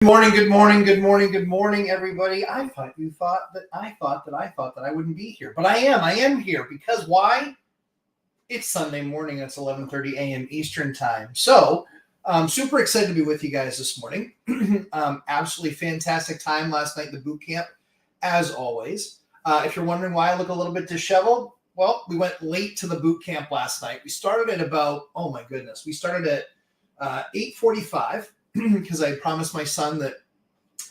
Good morning, good morning, good morning, good morning, everybody. I thought you thought that I thought that I wouldn't be here, but I am here because why? It's Sunday morning. It's 11:30 a.m. Eastern time. So I'm super excited to be with you guys this morning. Absolutely fantastic time last night in the boot camp, as always. If you're wondering why I look a little bit disheveled, well, we went late to the boot camp last night. We started at about, oh my goodness, we started at 8:45. Because I promised my son that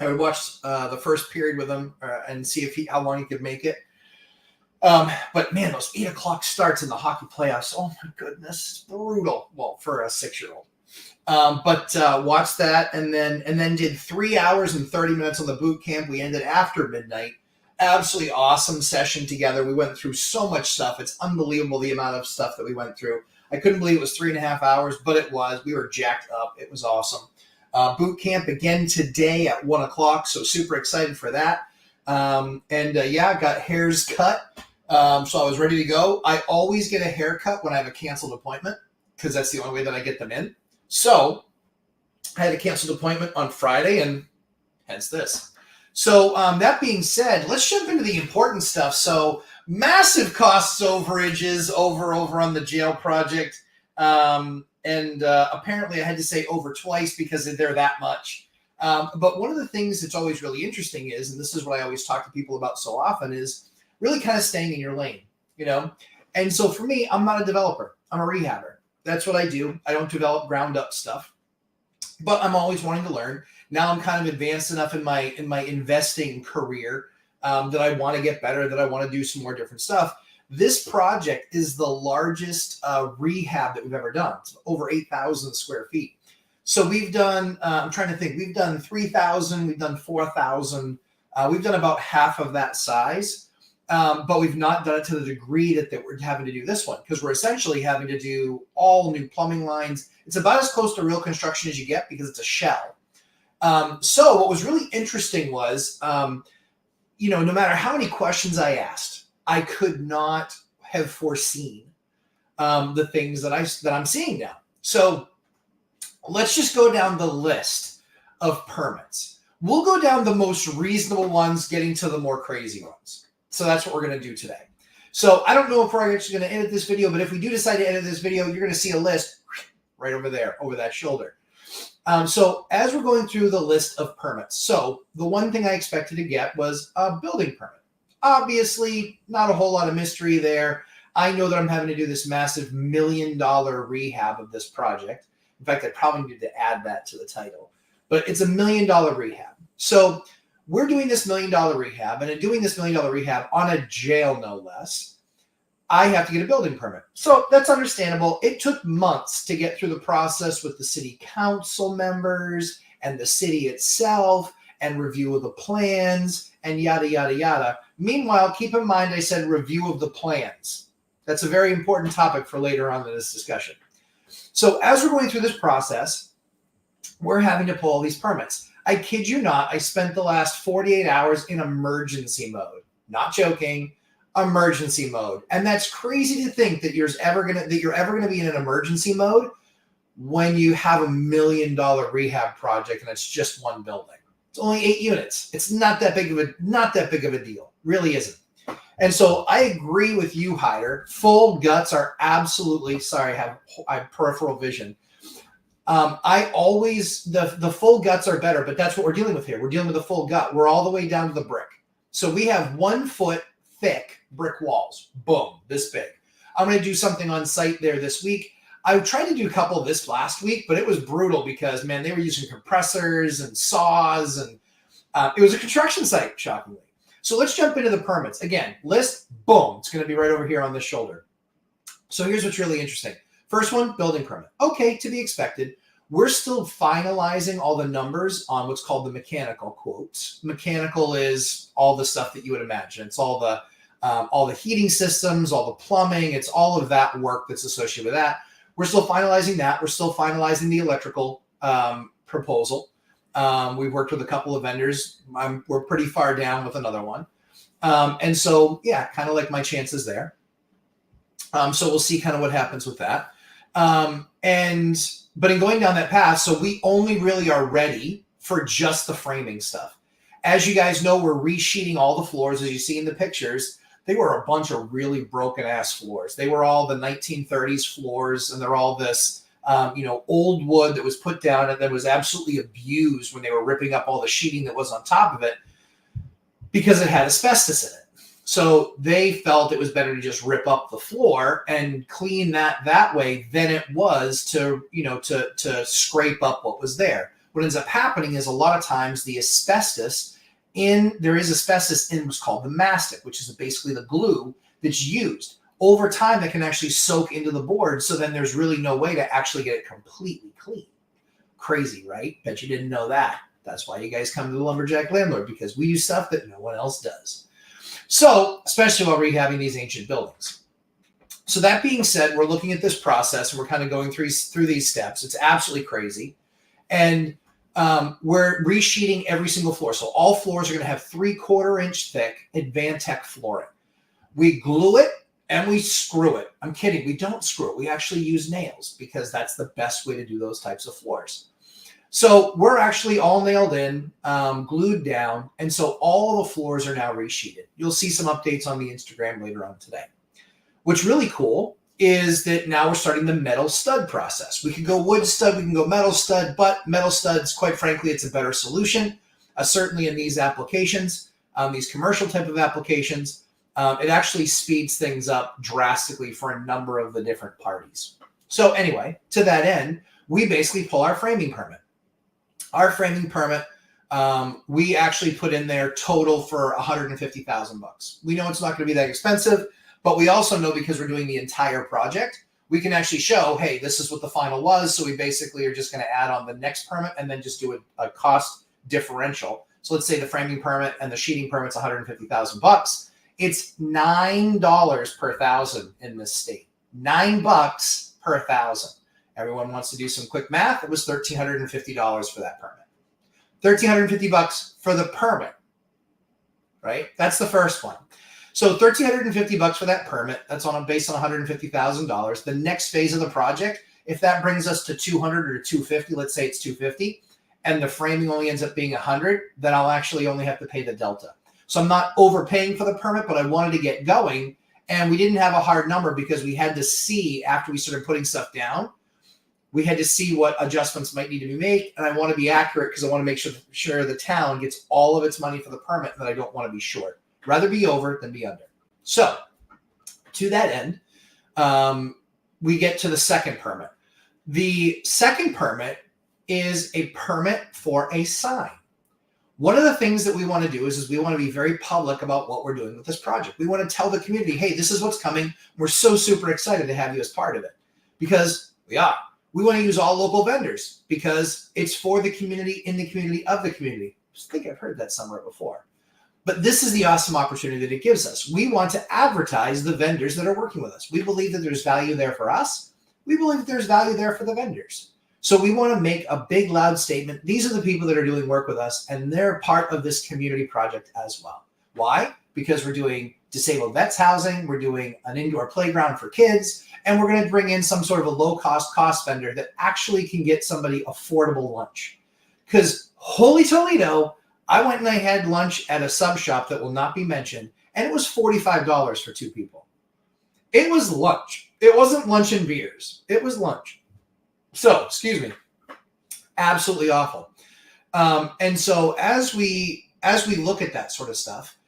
I would watch the first period with him and see how long he could make it. But man, those 8 o'clock starts in the hockey playoffs, oh my goodness, brutal. Well, for a 6-year-old. But watched that and then did 3 hours and 30 minutes on the boot camp. We ended after midnight. Absolutely awesome session together. We went through so much stuff. It's unbelievable the amount of stuff that we went through. I couldn't believe it was 3.5 hours, but it was. We were jacked up. It was awesome. Boot camp again today at 1 o'clock, so super excited for that. Got hairs cut, so I was ready to go. I always get a haircut when I have a canceled appointment because that's the only way that I get them in. So I had a canceled appointment on Friday, and hence this. So that being said, let's jump into the important stuff. So massive costs overages over on the jail project. Apparently I had to say over twice because they're that much. But one of the things that's always really interesting is, and this is what I always talk to people about so often, is really kind of staying in your lane, you know? And so for me, I'm not a developer. I'm a rehabber. That's what I do. I don't develop ground up stuff, but I'm always wanting to learn. Now I'm kind of advanced enough in my investing career that I want to get better, that I want to do some more different stuff. This project is the largest rehab that we've ever done. It's over 8,000 square feet. So we've done, I'm trying to think, we've done 3,000, we've done 4,000. We've done about half of that size, but we've not done it to the degree that we're having to do this one because we're essentially having to do all new plumbing lines. It's about as close to real construction as you get because it's a shell. So what was really interesting was, no matter how many questions I asked, I could not have foreseen the things that I'm seeing now. So let's just go down the list of permits. We'll go down the most reasonable ones, getting to the more crazy ones. So that's what we're going to do today. So I don't know if we're actually going to edit this video, but if we do decide to edit this video, you're going to see a list right over there, over that shoulder. So as we're going through the list of permits, so the one thing I expected to get was a building permit. Obviously, not a whole lot of mystery there. I know that I'm having to do this massive $1 million rehab of this project. In fact, I probably need to add that to the title. But it's $1 million rehab. So we're doing this $1 million rehab, and in doing this $1 million rehab on a jail, no less, I have to get a building permit. So that's understandable. It took months to get through the process with the city council members and the city itself and review of the plans and yada, yada, yada. Meanwhile, keep in mind I said review of the plans. That's a very important topic for later on in this discussion. So as we're going through this process, we're having to pull all these permits. I kid you not, I spent the last 48 hours in emergency mode. Not joking, emergency mode. And that's crazy to think that you're ever gonna be in an emergency mode when you have $1 million rehab project and it's just one building. It's only 8 units. It's not that big of a deal. Really isn't. And so I agree with you, Hyder. Full guts are absolutely, sorry, I have peripheral vision. The full guts are better, but that's what we're dealing with here. We're dealing with a full gut. We're all the way down to the brick. So we have 1 foot thick brick walls. Boom, this big. I'm going to do something on site there this week. I tried to do a couple of this last week, but it was brutal because, man, they were using compressors and saws, and it was a construction site, shockingly. So let's jump into the permits. Again, list, boom, it's going to be right over here on the shoulder. So here's what's really interesting. First one, building permit. Okay, to be expected. We're still finalizing all the numbers on what's called the mechanical quotes. Mechanical is all the stuff that you would imagine. It's all the heating systems, all the plumbing. It's all of that work that's associated with that. We're still finalizing that. We're still finalizing the electrical proposal. We've worked with a couple of vendors. We're pretty far down with another one. And so, yeah, kind of like my chances there. So we'll see kind of what happens with that. But in going down that path, so we only really are ready for just the framing stuff. As you guys know, we're resheeting all the floors, as you see in the pictures. They were a bunch of really broken ass floors. They were all the 1930s floors, and they're all this, old wood that was put down and then was absolutely abused when they were ripping up all the sheeting that was on top of it because it had asbestos in it. So they felt it was better to just rip up the floor and clean that way than it was to scrape up what was there. What ends up happening is a lot of times there is asbestos in what's called the mastic, which is basically the glue that's used. Over time, that can actually soak into the board, so then there's really no way to actually get it completely clean. Crazy, right? Bet you didn't know that. That's why you guys come to the Lumberjack Landlord, because we use stuff that no one else does. So, especially while rehabbing these ancient buildings. So that being said, we're looking at this process and we're kind of going through these steps. It's absolutely crazy. And we're resheeting every single floor. So all floors are going to have 3/4 inch thick Advantech flooring. We glue it and we screw it. I'm kidding. We don't screw it. We actually use nails because that's the best way to do those types of floors. So we're actually all nailed in, glued down. And so all the floors are now resheeted. You'll see some updates on the Instagram later on today. What's really cool is that now we're starting the metal stud process. We can go wood stud, we can go metal stud, but metal studs, quite frankly, it's a better solution. Certainly in these applications, these commercial type of applications, it actually speeds things up drastically for a number of the different parties. So anyway, to that end, we basically pull our framing permit. Our framing permit, we actually put in there total for $150,000. We know it's not going to be that expensive, but we also know because we're doing the entire project, we can actually show, hey, this is what the final was. So we basically are just going to add on the next permit and then just do a cost differential. So let's say the framing permit and the sheeting permit's $150,000. It's $9 per thousand in this state. $9 per thousand. Everyone wants to do some quick math. It was $1,350 for that permit. $1,350 for the permit, right? That's the first one. So $1,350 for that permit. That's based on $150,000. The next phase of the project, if that brings us to 200 or 250, let's say it's 250, and the framing only ends up being 100, then I'll actually only have to pay the delta. So I'm not overpaying for the permit, but I wanted to get going, and we didn't have a hard number because we had to see after we started putting stuff down. We had to see what adjustments might need to be made, and I want to be accurate because I want to make sure the town gets all of its money for the permit, and that I don't want to be short. Rather be over than be under. So, to that end, we get to the second permit. The second permit is a permit for a sign. One of the things that we want to do is we want to be very public about what we're doing with this project. We want to tell the community, hey, this is what's coming. We're so super excited to have you as part of it, because we are. We want to use all local vendors because it's for the community, in the community, of the community. I think I've heard that somewhere before. But this is the awesome opportunity that it gives us. We want to advertise the vendors that are working with us. We believe that there's value there for us. We believe that there's value there for the vendors. So we want to make a big, loud statement. These are the people that are doing work with us, and they're part of this community project as well. Why? Because we're doing disabled vets housing, we're doing an indoor playground for kids, and we're going to bring in some sort of a low-cost vendor that actually can get somebody affordable lunch. Because holy Toledo, I went and I had lunch at a sub shop that will not be mentioned, and it was $45 for 2 people. It was lunch. It wasn't lunch and beers. It was lunch. So, excuse me. Absolutely awful. And so as we look at that sort of stuff,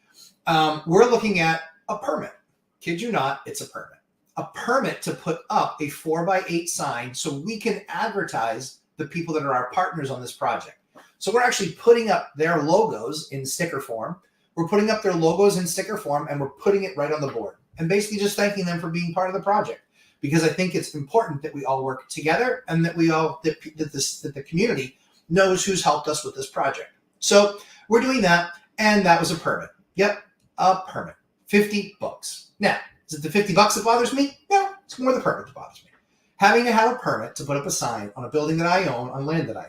we're looking at a permit. Kid you not, it's a permit. A permit to put up a 4x8 sign so we can advertise the people that are our partners on this project. So we're actually putting up their logos in sticker form. We're putting up their logos in sticker form, and we're putting it right on the board and basically just thanking them for being part of the project, because I think it's important that we all work together and that that the community knows who's helped us with this project. So we're doing that, and that was a permit. Yep, a permit. $50. Now, is it the $50 that bothers me? No, it's more the permit that bothers me. Having to have a permit to put up a sign on a building that I own, on land that I own.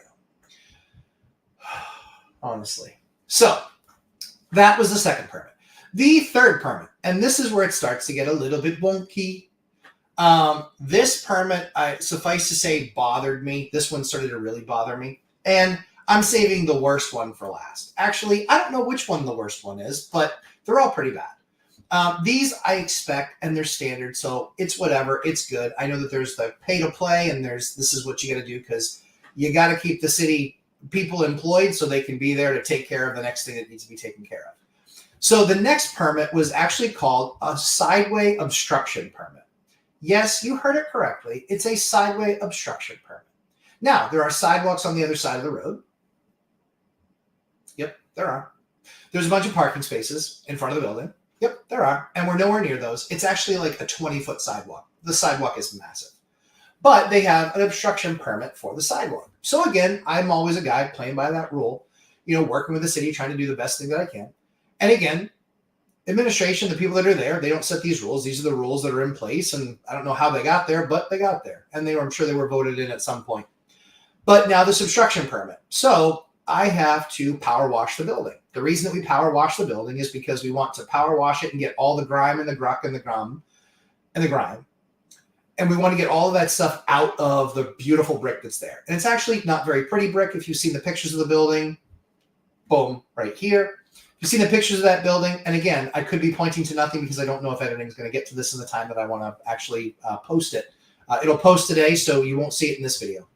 Honestly. So that was the second permit. The third permit, and this is where it starts to get a little bit wonky. This permit, suffice to say, bothered me. This one started to really bother me. And I'm saving the worst one for last. Actually, I don't know which one the worst one is, but they're all pretty bad. These I expect, and they're standard, so it's whatever. It's good. I know that there's the pay to play, and this is what you got to do because you got to keep the city people employed so they can be there to take care of the next thing that needs to be taken care of. So the next permit was actually called a sideway obstruction permit. Yes, you heard it correctly. It's a sideway obstruction permit. Now, there are sidewalks on the other side of the road. Yep, there are. There's a bunch of parking spaces in front of the building. Yep, there are. And we're nowhere near those. It's actually like a 20-foot sidewalk. The sidewalk is massive. But they have an obstruction permit for the sidewalk. So again, I'm always a guy playing by that rule, working with the city, trying to do the best thing that I can. And again, administration, the people that are there, they don't set these rules. These are the rules that are in place. And I don't know how they got there, but they got there. And I'm sure they were voted in at some point. But now this obstruction permit. So I have to power wash the building. The reason that we power wash the building is because we want to power wash it and get all the grime and the gruck and the grum and the grime. And we want to get all of that stuff out of the beautiful brick that's there. And it's actually not very pretty brick. If you've seen the pictures of the building, boom, right here. You've seen the pictures of that building. And again, I could be pointing to nothing because I don't know if editing is going to get to this in the time that I want to actually post it. It'll post today, so you won't see it in this video.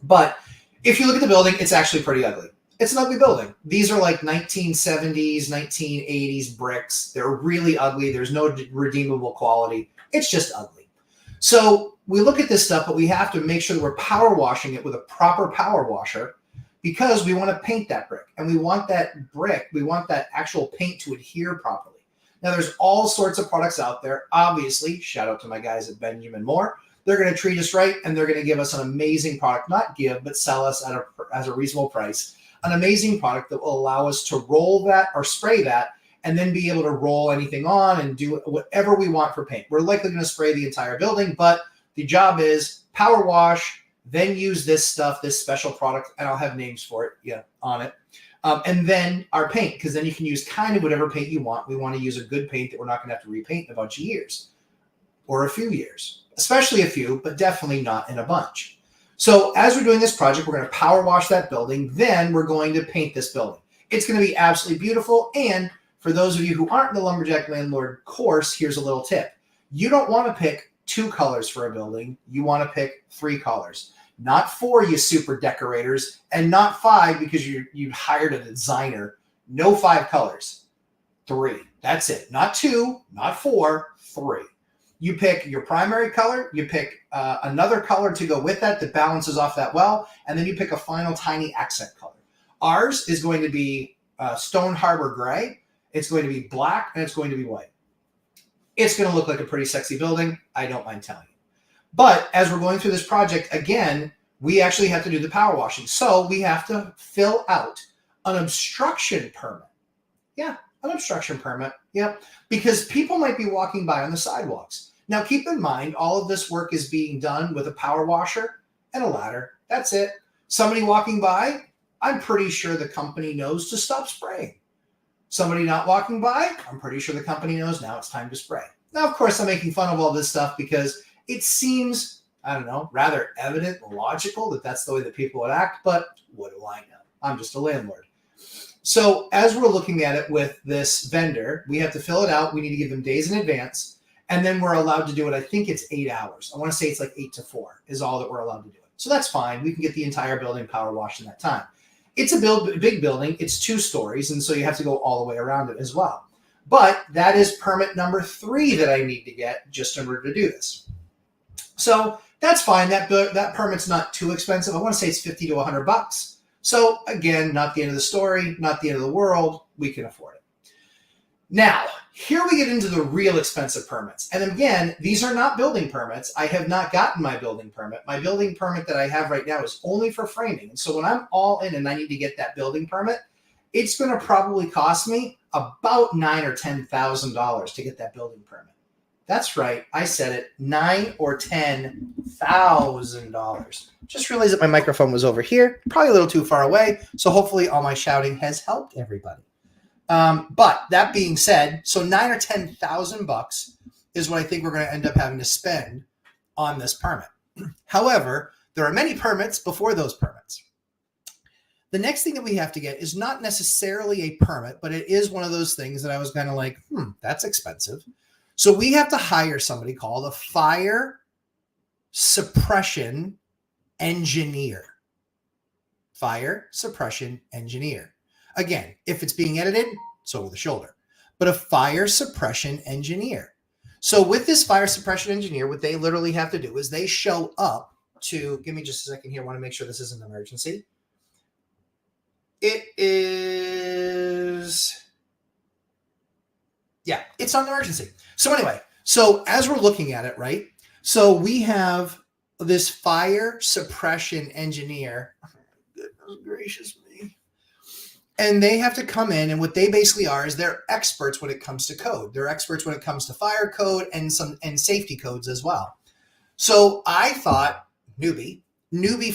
But if you look at the building, it's actually pretty ugly. It's an ugly building. These are like 1970s, 1980s bricks. They're really ugly. There's no redeemable quality. It's just ugly. So we look at this stuff, but we have to make sure that we're power washing it with a proper power washer because we want to paint that brick. And we want that brick, we want that actual paint to adhere properly. Now, there's all sorts of products out there. Obviously, shout out to my guys at Benjamin Moore. They're going to treat us right, and they're going to give us an amazing product, not give, but sell us at a reasonable price. An amazing product that will allow us to roll that or spray that and then be able to roll anything on and do whatever we want for paint. We're likely going to spray the entire building, but the job is power wash, then use this stuff, this special product, and I'll have names for it on it. And then our paint, because then you can use kind of whatever paint you want. We want to use a good paint that we're not going to have to repaint in a bunch of years or a few years, especially a few, but definitely not in a bunch. So as we're doing this project, we're going to power wash that building. Then we're going to paint this building. It's going to be absolutely beautiful. And for those of you who aren't in the Lumberjack Landlord course, here's a little tip. You don't want to pick 2 colors for a building. You want to pick 3 colors. Not 4, you super decorators, and not 5 because you hired a designer. No 5 colors. 3. That's it. Not 2, not 4, 3. You pick your primary color, you pick another color to go with that balances off that well, and then you pick a final tiny accent color. Ours is going to be Stone Harbor Gray, it's going to be black, and it's going to be white. It's going to look like a pretty sexy building, I don't mind telling you. But as we're going through this project, again, we actually have to do the power washing. So we have to fill out an obstruction permit. Yeah, an obstruction permit. Yep. Because people might be walking by on the sidewalks. Now, keep in mind, all of this work is being done with a power washer and a ladder. That's it. Somebody walking by, I'm pretty sure the company knows to stop spraying. Somebody not walking by, I'm pretty sure the company knows now it's time to spray. Now, of course, I'm making fun of all this stuff because it seems, I don't know, rather evident and logical that that's the way that people would act, but what do I know? I'm just a landlord. So as we're looking at it with this vendor, we have to fill it out. We need to give them days in advance. And then we're allowed to do it. I think it's 8 hours. I want to say it's like 8 to 4 is all that we're allowed to do it. So that's fine. We can get the entire building power washed in that time. It's a big building. It's 2 stories. And so you have to go all the way around it as well. But that is permit number 3 that I need to get just in order to do this. So that's fine. That permit's not too expensive. I want to say it's 50 to 100 bucks. So again, not the end of the story, not the end of the world. We can afford it. Now, here we get into the real expensive permits. And again, these are not building permits. I have not gotten my building permit. My building permit that I have right now is only for framing. And so when I'm all in and I need to get that building permit, it's going to probably cost me about $9,000 or $10,000 to get that building permit. That's right. I said it. $9,000 or $10,000. Just realized that my microphone was over here, probably a little too far away. So hopefully all my shouting has helped everybody. But that being said, so $9,000 or $10,000 is what I think we're going to end up having to spend on this permit. However, there are many permits before those permits. The next thing that we have to get is not necessarily a permit, but it is one of those things that I was kind of like, that's expensive. So we have to hire somebody called a fire suppression engineer. Fire suppression engineer. Again, if it's being edited, it's over the shoulder. But a fire suppression engineer. So with this fire suppression engineer, what they literally have to do is they show up to, give me just a second here. I want to make sure this isn't an emergency. It is, yeah, it's not an emergency. So anyway, so as we're looking at it, right? So we have this fire suppression engineer. Goodness gracious me. And they have to come in, and what they basically are is they're experts when it comes to code. They're experts when it comes to fire code and safety codes as well. So I thought newbie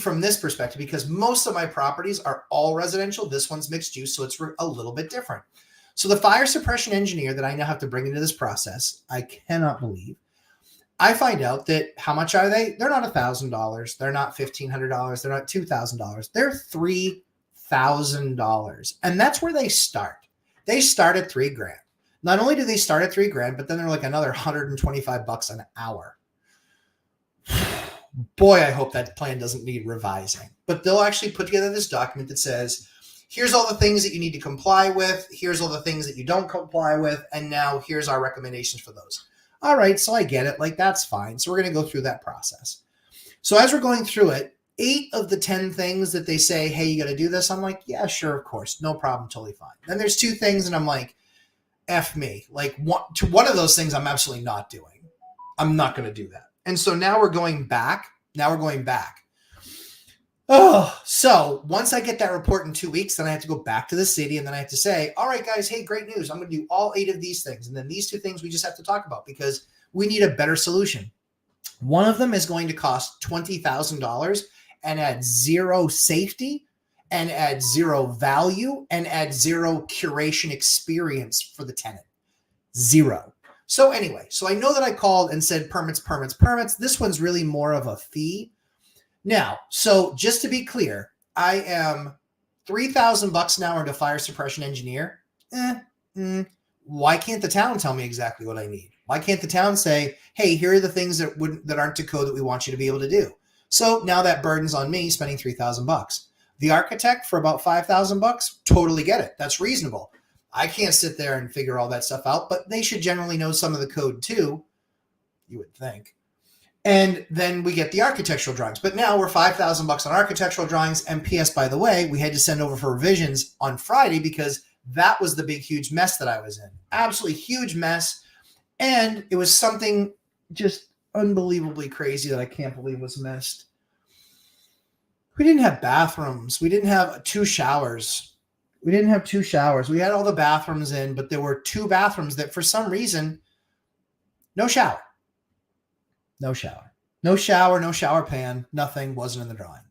from this perspective, because most of my properties are all residential. This one's mixed use, so it's a little bit different. So the fire suppression engineer that I now have to bring into this process, I cannot believe. I find out that how much are they? They're not $1,000. They're not $1,500. They're not $2,000. They're $3,000. And that's where they start. They start at $3,000. Not only do they start at $3,000, but then they're like another $125 an hour. Boy, I hope that plan doesn't need revising. But they'll actually put together this document that says, here's all the things that you need to comply with. Here's all the things that you don't comply with. And now here's our recommendations for those. All right, so I get it. Like, that's fine. So we're going to go through that process. So as we're going through it, 8 of the 10 things that they say, hey, you got to do this. I'm like, yeah, sure, of course. No problem. Totally fine. Then there's 2 things, and I'm like, F me. Like, one of those things I'm absolutely not doing. I'm not going to do that. And so now we're going back. Oh, so once I get that report in 2 weeks, then I have to go back to the city, and then I have to say, all right, guys, hey, great news. I'm going to do all 8 of these things. And then these 2 things we just have to talk about because we need a better solution. One of them is going to cost $20,000 and add 0 safety and add 0 value and add 0 curation experience for the tenant. 0. So anyway, so I know that I called and said permits. This one's really more of a fee. Now, so just to be clear, I am $3,000 an hour to fire suppression engineer. Why can't the town tell me exactly what I need? Why can't the town say, hey, here are the things that aren't to code that we want you to be able to do? So now that burden's on me spending $3,000. The architect for about $5,000, totally get it. That's reasonable. I can't sit there and figure all that stuff out, but they should generally know some of the code too, you would think. And then we get the architectural drawings. But now we're $5,000 on architectural drawings. And P.S., by the way, we had to send over for revisions on Friday because that was the big, huge mess that I was in. Absolutely huge mess. And it was something just unbelievably crazy that I can't believe was missed. We didn't have bathrooms. We didn't have 2 showers. We had all the bathrooms in, but there were 2 bathrooms that for some reason, no shower. No shower pan, nothing, wasn't in the drawing.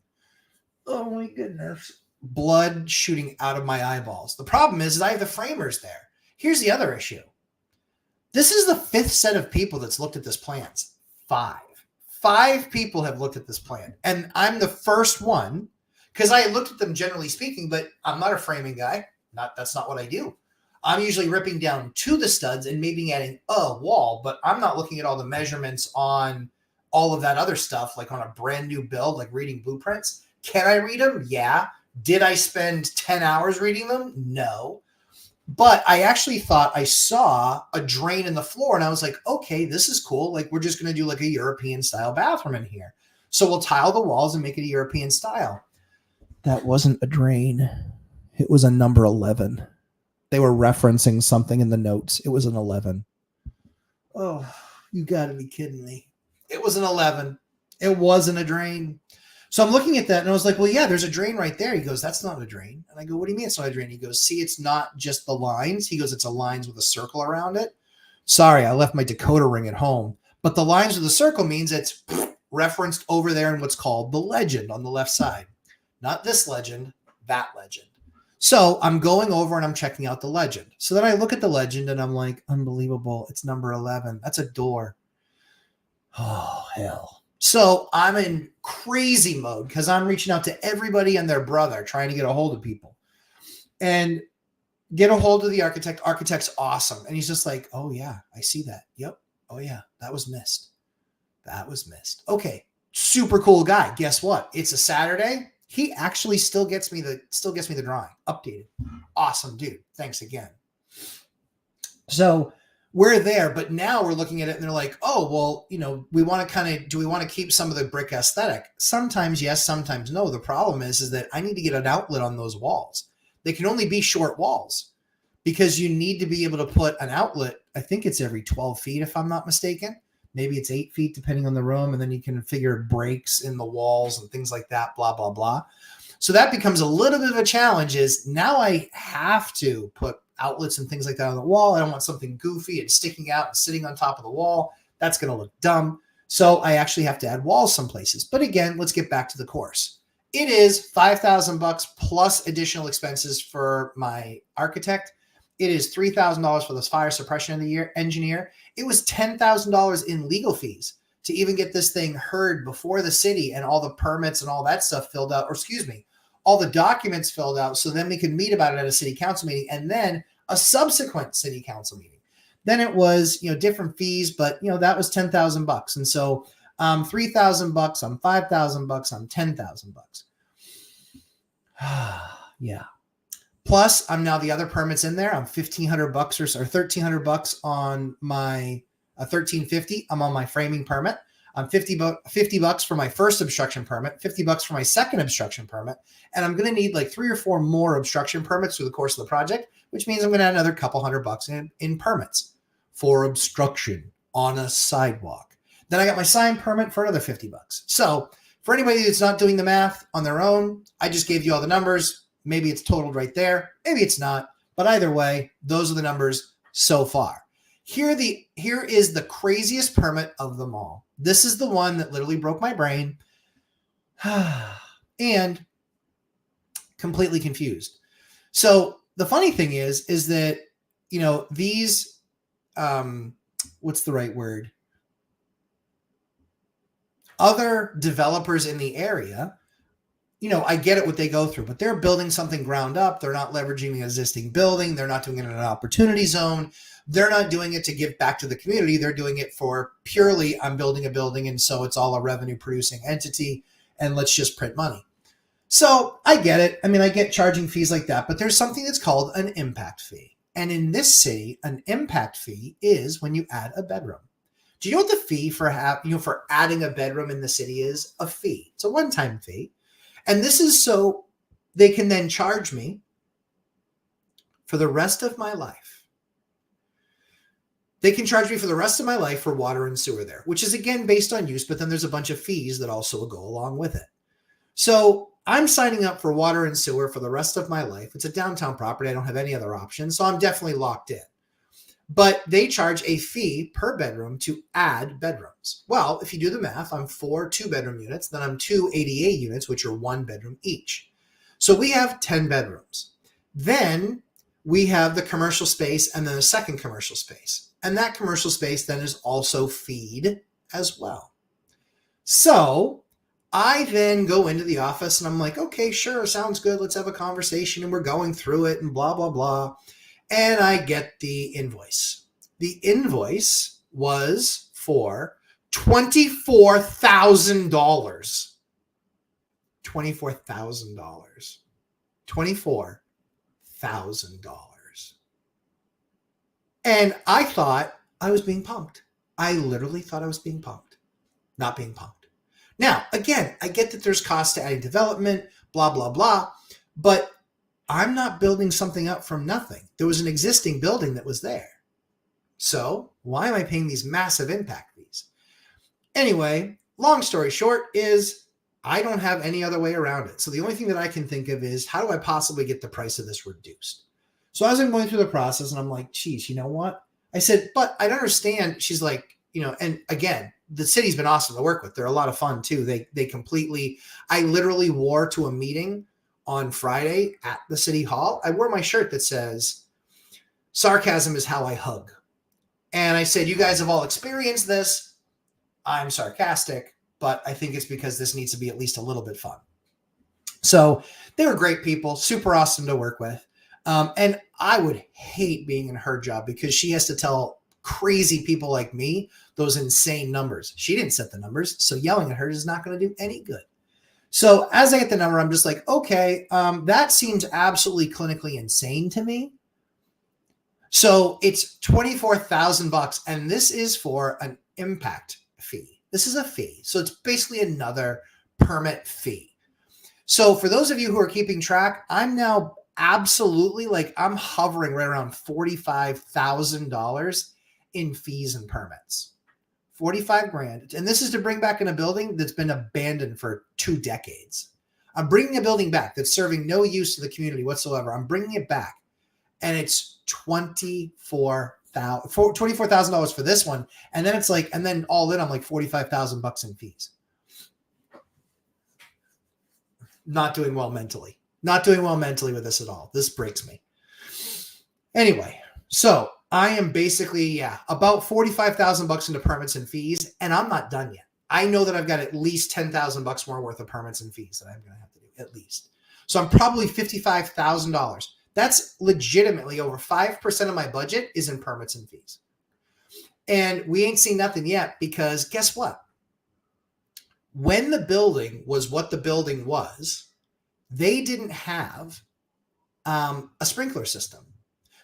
Oh my goodness. Blood shooting out of my eyeballs. The problem is I have the framers there. Here's the other issue. This is the 5th set of people that's looked at this plans. 5 people have looked at this plan. And I'm the first one because I looked at them generally speaking, but I'm not a framing guy. That's not what I do. I'm usually ripping down to the studs and maybe adding a wall, but I'm not looking at all the measurements on all of that other stuff, like on a brand new build, like reading blueprints. Can I read them? Yeah. Did I spend 10 hours reading them? No. But I actually thought I saw a drain in the floor, and I was like, okay, this is cool. Like, we're just going to do like a European style bathroom in here. So we'll tile the walls and make it a European style. That wasn't a drain. It was a number 11. They were referencing something in the notes. It was an 11. Oh, you got to be kidding me. It was an 11. It wasn't a drain. So I'm looking at that and I was like, well, yeah, there's a drain right there. He goes, that's not a drain. And I go, what do you mean it's not a drain? He goes, see, it's not just the lines. He goes, it's a lines with a circle around it. Sorry, I left my decoder ring at home. But the lines with the circle means it's referenced over there in what's called the legend on the left side. Not this legend, that legend. So I'm going over and I'm checking out the legend. So then I look at the legend and I'm like, unbelievable. It's number 11. That's a door. Oh, hell. So I'm in crazy mode because I'm reaching out to everybody and their brother, trying to get a hold of people and get a hold of the architect. Architect's awesome. And he's just like, oh yeah, I see that. Yep. Oh yeah, that was missed. That was missed. Okay. Super cool guy. Guess what? It's a Saturday. He actually still gets me the drawing updated. Awesome dude. Thanks again. So we're there, but now we're looking at it and they're like, oh, well, we want to do we want to keep some of the brick aesthetic? Sometimes yes, sometimes no. The problem is that I need to get an outlet on those walls. They can only be short walls because you need to be able to put an outlet. I think it's every 12 feet, if I'm not mistaken. Maybe it's 8 feet, depending on the room. And then you can figure breaks in the walls and things like that, blah, blah, blah. So that becomes a little bit of a challenge is now I have to put outlets and things like that on the wall. I don't want something goofy and sticking out and sitting on top of the wall. That's going to look dumb. So I actually have to add walls some places. But again, let's get back to the course. It is $5,000 plus additional expenses for my architect. It is $3,000 for this fire suppression engineer. It was $10,000 in legal fees to even get this thing heard before the city and all the permits and all that stuff filled out, or excuse me, all the documents filled out. So then we could meet about it at a city council meeting and then a subsequent city council meeting. Then it was, different fees, but that was $10,000. And so $3,000, I'm $5,000, I'm $10,000. Yeah. Plus, I'm now the other permits in there. I'm $1,500 or $1,300 on my $1,350. I'm on my framing permit. I'm $50 for my first obstruction permit, $50 for my second obstruction permit, and I'm going to need like 3 or 4 more obstruction permits through the course of the project, which means I'm going to add another couple $100 in permits for obstruction on a sidewalk. Then I got my sign permit for another $50. So for anybody that's not doing the math on their own, I just gave you all the numbers. Maybe it's totaled right there. Maybe it's not. But either way, those are the numbers so far. Here is the craziest permit of them all. This is the one that literally broke my brain and completely confused. So the funny thing is that, these, what's the right word? Other developers in the area, I get it what they go through, but they're building something ground up. They're not leveraging the existing building. They're not doing it in an opportunity zone. They're not doing it to give back to the community. They're doing it for purely, I'm building a building, and so it's all a revenue producing entity, and let's just print money. So I get it. I mean, I get charging fees like that, but there's something that's called an impact fee. And in this city, an impact fee is when you add a bedroom. Do you know what the fee for adding a bedroom in the city is? A fee. It's a one-time fee. And this is so they can then charge me for the rest of my life. They can charge me for the rest of my life for water and sewer there, which is again based on use, but then there's a bunch of fees that also go along with it. So I'm signing up for water and sewer for the rest of my life. It's a downtown property. I don't have any other options, so I'm definitely locked in. But they charge a fee per bedroom to add bedrooms. Well, if you do the math, I'm 4 2-bedroom units, then I'm 2 ADA units, which are 1 bedroom each. So we have 10 bedrooms. Then we have the commercial space and then a second commercial space. And that commercial space then is also feed as well. So I then go into the office and I'm like, okay, sure, sounds good. Let's have a conversation. And we're going through it and blah, blah, blah. And I get the invoice. The invoice was for $24,000. $24,000. $24,000. And I thought I was being punked. I literally thought I was being punked, not being punked. Now, again, I get that there's cost to adding development, blah, blah, blah, but I'm not building something up from nothing. There was an existing building that was there. So why am I paying these massive impact fees? Anyway, long story short is I don't have any other way around it. So the only thing that I can think of is how do I possibly get the price of this reduced? So as I'm going through the process and I'm like, geez, you know what? I said, but I don't understand. She's like, and again, the city's been awesome to work with. They're a lot of fun too. I literally wore to a meeting on Friday at the city hall. I wore my shirt that says, sarcasm is how I hug. And I said, you guys have all experienced this. I'm sarcastic. but I think it's because this needs to be at least a little bit fun. So they were great people, super awesome to work with. And I would hate being in her job because she has to tell crazy people like me those insane numbers. She didn't set the numbers, so yelling at her is not going to do any good. So as I get the number, I'm just like, okay, that seems absolutely clinically insane to me. So it's $24,000, and this is for an impact fee. This is a fee. So it's basically another permit fee. So for those of you who are keeping track, I'm now absolutely I'm hovering right around $45,000 in fees and permits. 45 grand. And this is to bring back in a building that's been abandoned for 2 decades. I'm bringing a building back that's serving no use to the community whatsoever. I'm bringing it back. And it's $24,000 for this one. And then it's and then all in, I'm like $45,000 in fees. Not doing well mentally. Not doing well mentally with this at all. This breaks me. Anyway, so I am basically, about $45,000 into permits and fees, and I'm not done yet. I know that I've got at least $10,000 more worth of permits and fees that I'm going to have to do, at least. So I'm probably $55,000. That's legitimately over 5% of my budget is in permits and fees. And we ain't seen nothing yet because guess what? When the building was what the building was, they didn't have a sprinkler system.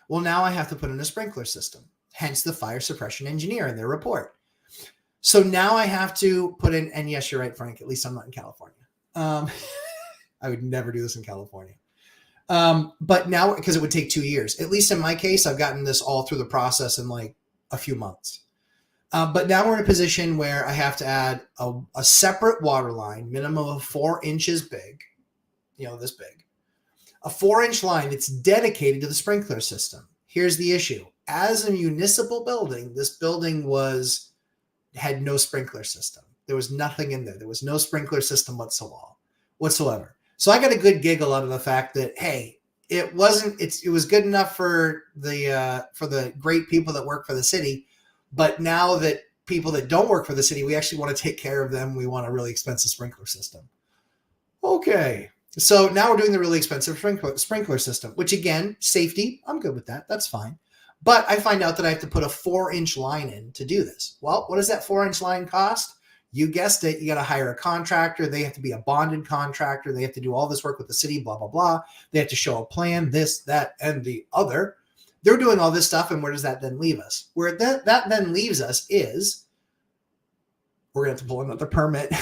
Well, now I have to put in a sprinkler system, hence the fire suppression engineer in their report. So now I have to put in, and yes, you're right, Frank, at least I'm not in California. I would never do this in California. But now, because it would take 2 years, at least in my case, I've gotten this all through the process in a few months. But now we're in a position where I have to add a separate water line, minimum of 4 inches big, this big, a 4-inch line that's dedicated to the sprinkler system. Here's the issue. As a municipal building, this building had no sprinkler system. There was nothing in there. There was no sprinkler system whatsoever. So I got a good giggle out of the fact that, hey, it was good enough for the great people that work for the city. But now that people that don't work for the city, we actually want to take care of them. We want a really expensive sprinkler system. Okay. So now we're doing the really expensive sprinkler system, which again, safety, I'm good with that. That's fine. But I find out that I have to put a 4-inch line in to do this. Well, what does that 4-inch line cost? You guessed it. You got to hire a contractor. They have to be a bonded contractor. They have to do all this work with the city, blah, blah, blah. They have to show a plan, this, that, and the other. They're doing all this stuff. And where does that then leave us? Where that then leaves us is we're going to have to pull another permit.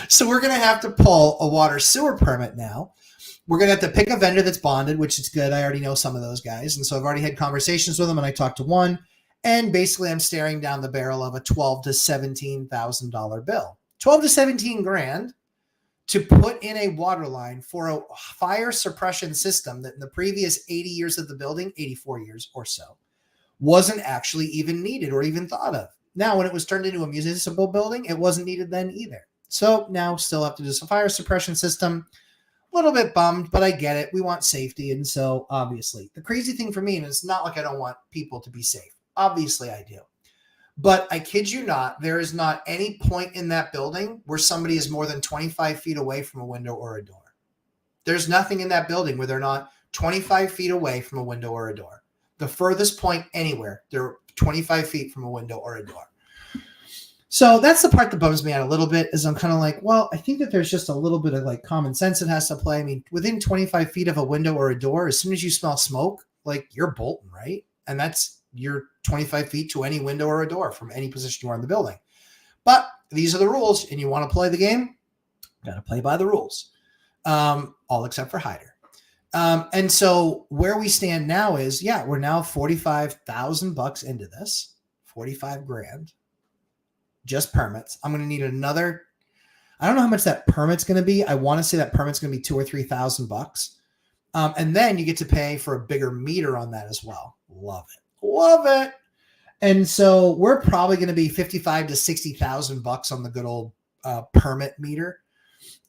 So we're going to have to pull a water sewer permit now. We're going to have to pick a vendor that's bonded, which is good. I already know some of those guys. And so I've already had conversations with them, and I talked to one. And basically I'm staring down the barrel of a $12,000 to $17,000 bill. 12 to 17 grand to put in a water line for a fire suppression system that in the previous 80 years of the building, 84 years or so, wasn't actually even needed or even thought of. Now, when it was turned into a municipal building, it wasn't needed then either. So now still have to do some fire suppression system. A little bit bummed, but I get it. We want safety. And so obviously the crazy thing for me, and it's not like I don't want people to be safe. Obviously I do. But I kid you not, there is not any point in that building where somebody is more than 25 feet away from a window or a door. There's nothing in that building where they're not 25 feet away from a window or a door. The furthest point anywhere, they're 25 feet from a window or a door. So that's the part that bums me out a little bit is I'm kind of like, well, I think that there's just a little bit of common sense that has to play. I mean, within 25 feet of a window or a door, as soon as you smell smoke, you're bolting, right? And you're 25 feet to any window or a door from any position you are in the building. But these are the rules, and you want to play the game, got to play by the rules, all except for Hyder. And so where we stand now is, we're now $45,000 into this, 45 grand. Just permits. I'm going to need another. I don't know how much that permit's going to be. I want to say that permit's going to be $2,000 or $3,000. And then you get to pay for a bigger meter on that as well. Love it. Love it. And so we're probably going to be $55,000 to $60,000 on the good old permit meter,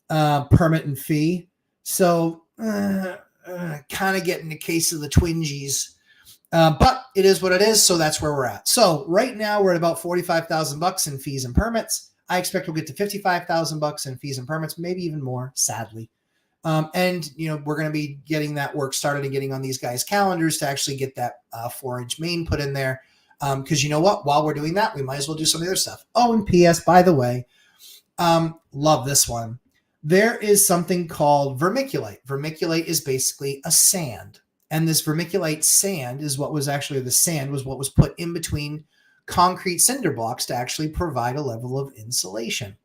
permit and fee. So kind of getting a case of the twingies But it is what it is. So that's where we're at. So right now we're at about $45,000 in fees and permits. I expect we'll get to $55,000 in fees and permits, maybe even more, sadly. And we're going to be getting that work started and getting on these guys' calendars to actually get that 4-inch main put in there. Because you know what? While we're doing that, we might as well do some other stuff. Oh, and P.S. by the way, love this one. There is something called vermiculite. Vermiculite is basically a sand. And this vermiculite sand is what was actually, the sand was what was put in between concrete cinder blocks to actually provide a level of insulation.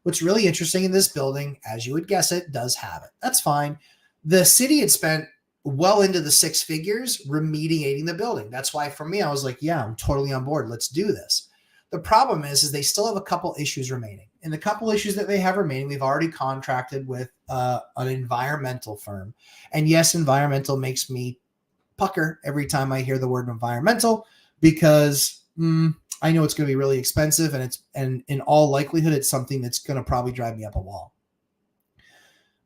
What's really interesting in this building, as you would guess it, does have it. That's fine. The city had spent well into the 6 figures remediating the building. That's why for me, I was like, yeah, I'm totally on board. Let's do this. The problem is they still have a couple issues remaining. And the couple issues that they have remaining, we've already contracted with an environmental firm. And yes, environmental makes me pucker every time I hear the word environmental, because I know it's going to be really expensive, and in all likelihood, it's something that's going to probably drive me up a wall.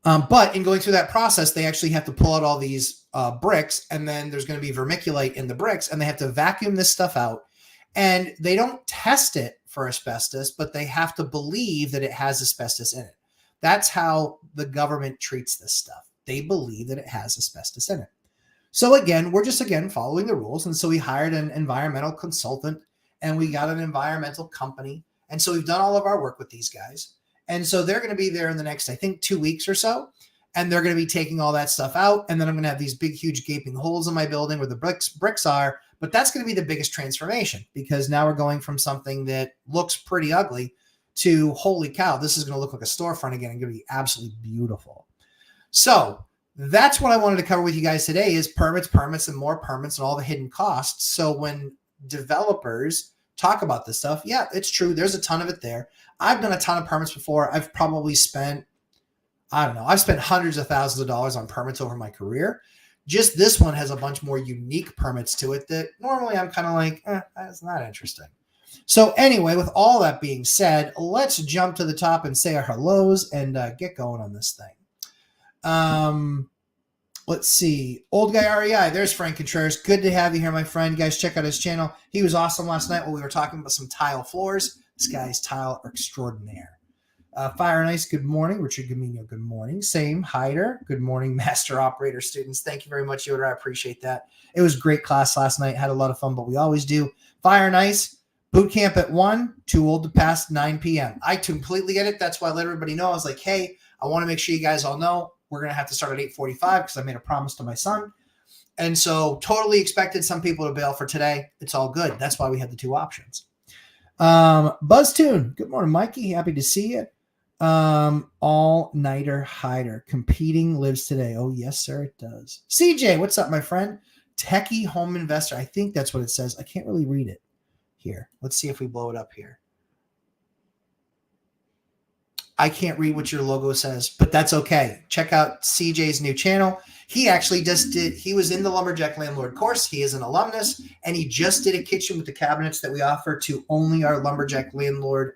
But in going through that process, they actually have to pull out all these bricks, and then there's going to be vermiculite in the bricks, and they have to vacuum this stuff out. And they don't test it for asbestos, but they have to believe that it has asbestos in it. That's how the government treats this stuff. They believe that it has asbestos in it. So again, we're just following the rules. And so we hired an environmental consultant, and we got an environmental company. And so we've done all of our work with these guys. And so they're going to be there in the next, I think, 2 weeks or so. And they're going to be taking all that stuff out. And then I'm going to have these big, huge gaping holes in my building where the bricks are. But that's going to be the biggest transformation, because now we're going from something that looks pretty ugly to, holy cow, this is going to look like a storefront again and going to be absolutely beautiful. So that's what I wanted to cover with you guys today, is permits, and more permits, and all the hidden costs. So when developers talk about this stuff, yeah, it's true. There's a ton of it there. I've done a ton of permits before. I've probably spent, I've spent hundreds of thousands of dollars on permits over my career. Just this one has a bunch more unique permits to it that normally I'm kind of like, that's not interesting. So anyway, with all that being said, let's jump to the top and say our hellos and get going on this thing. Let's see. Old Guy REI. There's Frank Contreras. Good to have you here, my friend. You guys, check out his channel. He was awesome last night when we were talking about some tile floors. This guy's tile extraordinaire. Fire and Ice, good morning. Richard Gamino, good morning. Same. Hyder, good morning. Master Operator students, thank you very much, Yoder. I appreciate that. It was a great class last night. Had a lot of fun, but we always do. Fire and Ice, boot camp at 1, too old to pass 9 p.m. I completely get it. That's why I let everybody know. I was like, hey, I want to make sure you guys all know we're going to have to start at 8:45 because I made a promise to my son. And so totally expected some people to bail for today. It's all good. That's why we have the 2 options. BuzzTune, good morning, Mikey. Happy to see you. All-nighter hider. Competing lives today. Oh, yes, sir, it does. CJ, what's up, my friend? Techie home investor. I think that's what it says. I can't really read it here. Let's see if we blow it up here. I can't read what your logo says, but that's okay. Check out CJ's new channel. He actually he was in the Lumberjack Landlord course. He is an alumnus, and he just did a kitchen with the cabinets that we offer to only our Lumberjack Landlord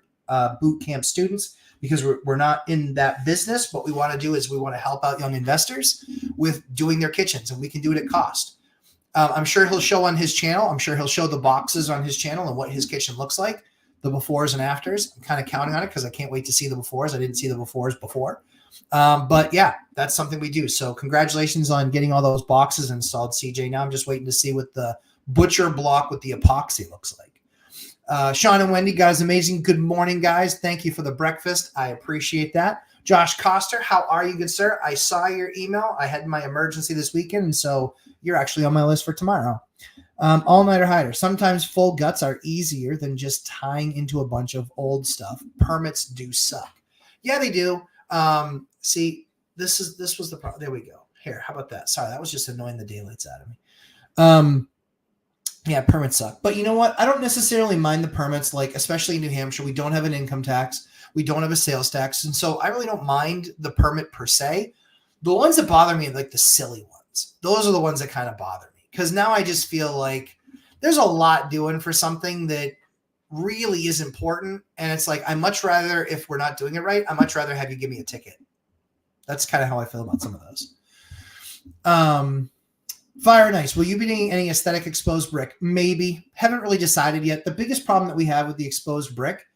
boot camp students, because we're not in that business. What we want to do is we want to help out young investors with doing their kitchens, and we can do it at cost. I'm sure he'll show on his channel. I'm sure he'll show the boxes on his channel and what his kitchen looks like, the befores and afters. I'm kind of counting on it because I can't wait to see the befores. I didn't see the befores before. But yeah, that's something we do. So congratulations on getting all those boxes installed, CJ. Now I'm just waiting to see what the butcher block with the epoxy looks like. Sean and Wendy, guys, amazing. Good morning, guys. Thank you for the breakfast. I appreciate that. Josh Coster, how are you, good sir? I saw your email. I had my emergency this weekend, and so you're actually on my list for tomorrow. All-nighter hider. Sometimes full guts are easier than just tying into a bunch of old stuff. Permits do suck. Yeah, they do. See, this was the problem. There we go. Here, how about that? Sorry, that was just annoying the daylights out of me. Yeah, permits suck. But you know what? I don't necessarily mind the permits, like especially in New Hampshire. We don't have an income tax. We don't have a sales tax. And so I really don't mind the permit per se. The ones that bother me are like the silly ones. Those are the ones that kind of bother me, because now I just feel like there's a lot doing for something that really is important. And it's like, I much rather, if we're not doing it right, I much rather have you give me a ticket. That's kind of how I feel about some of those. Fire and ice. Will you be doing any aesthetic exposed brick? Maybe. Haven't really decided yet. The biggest problem that we have with the exposed brick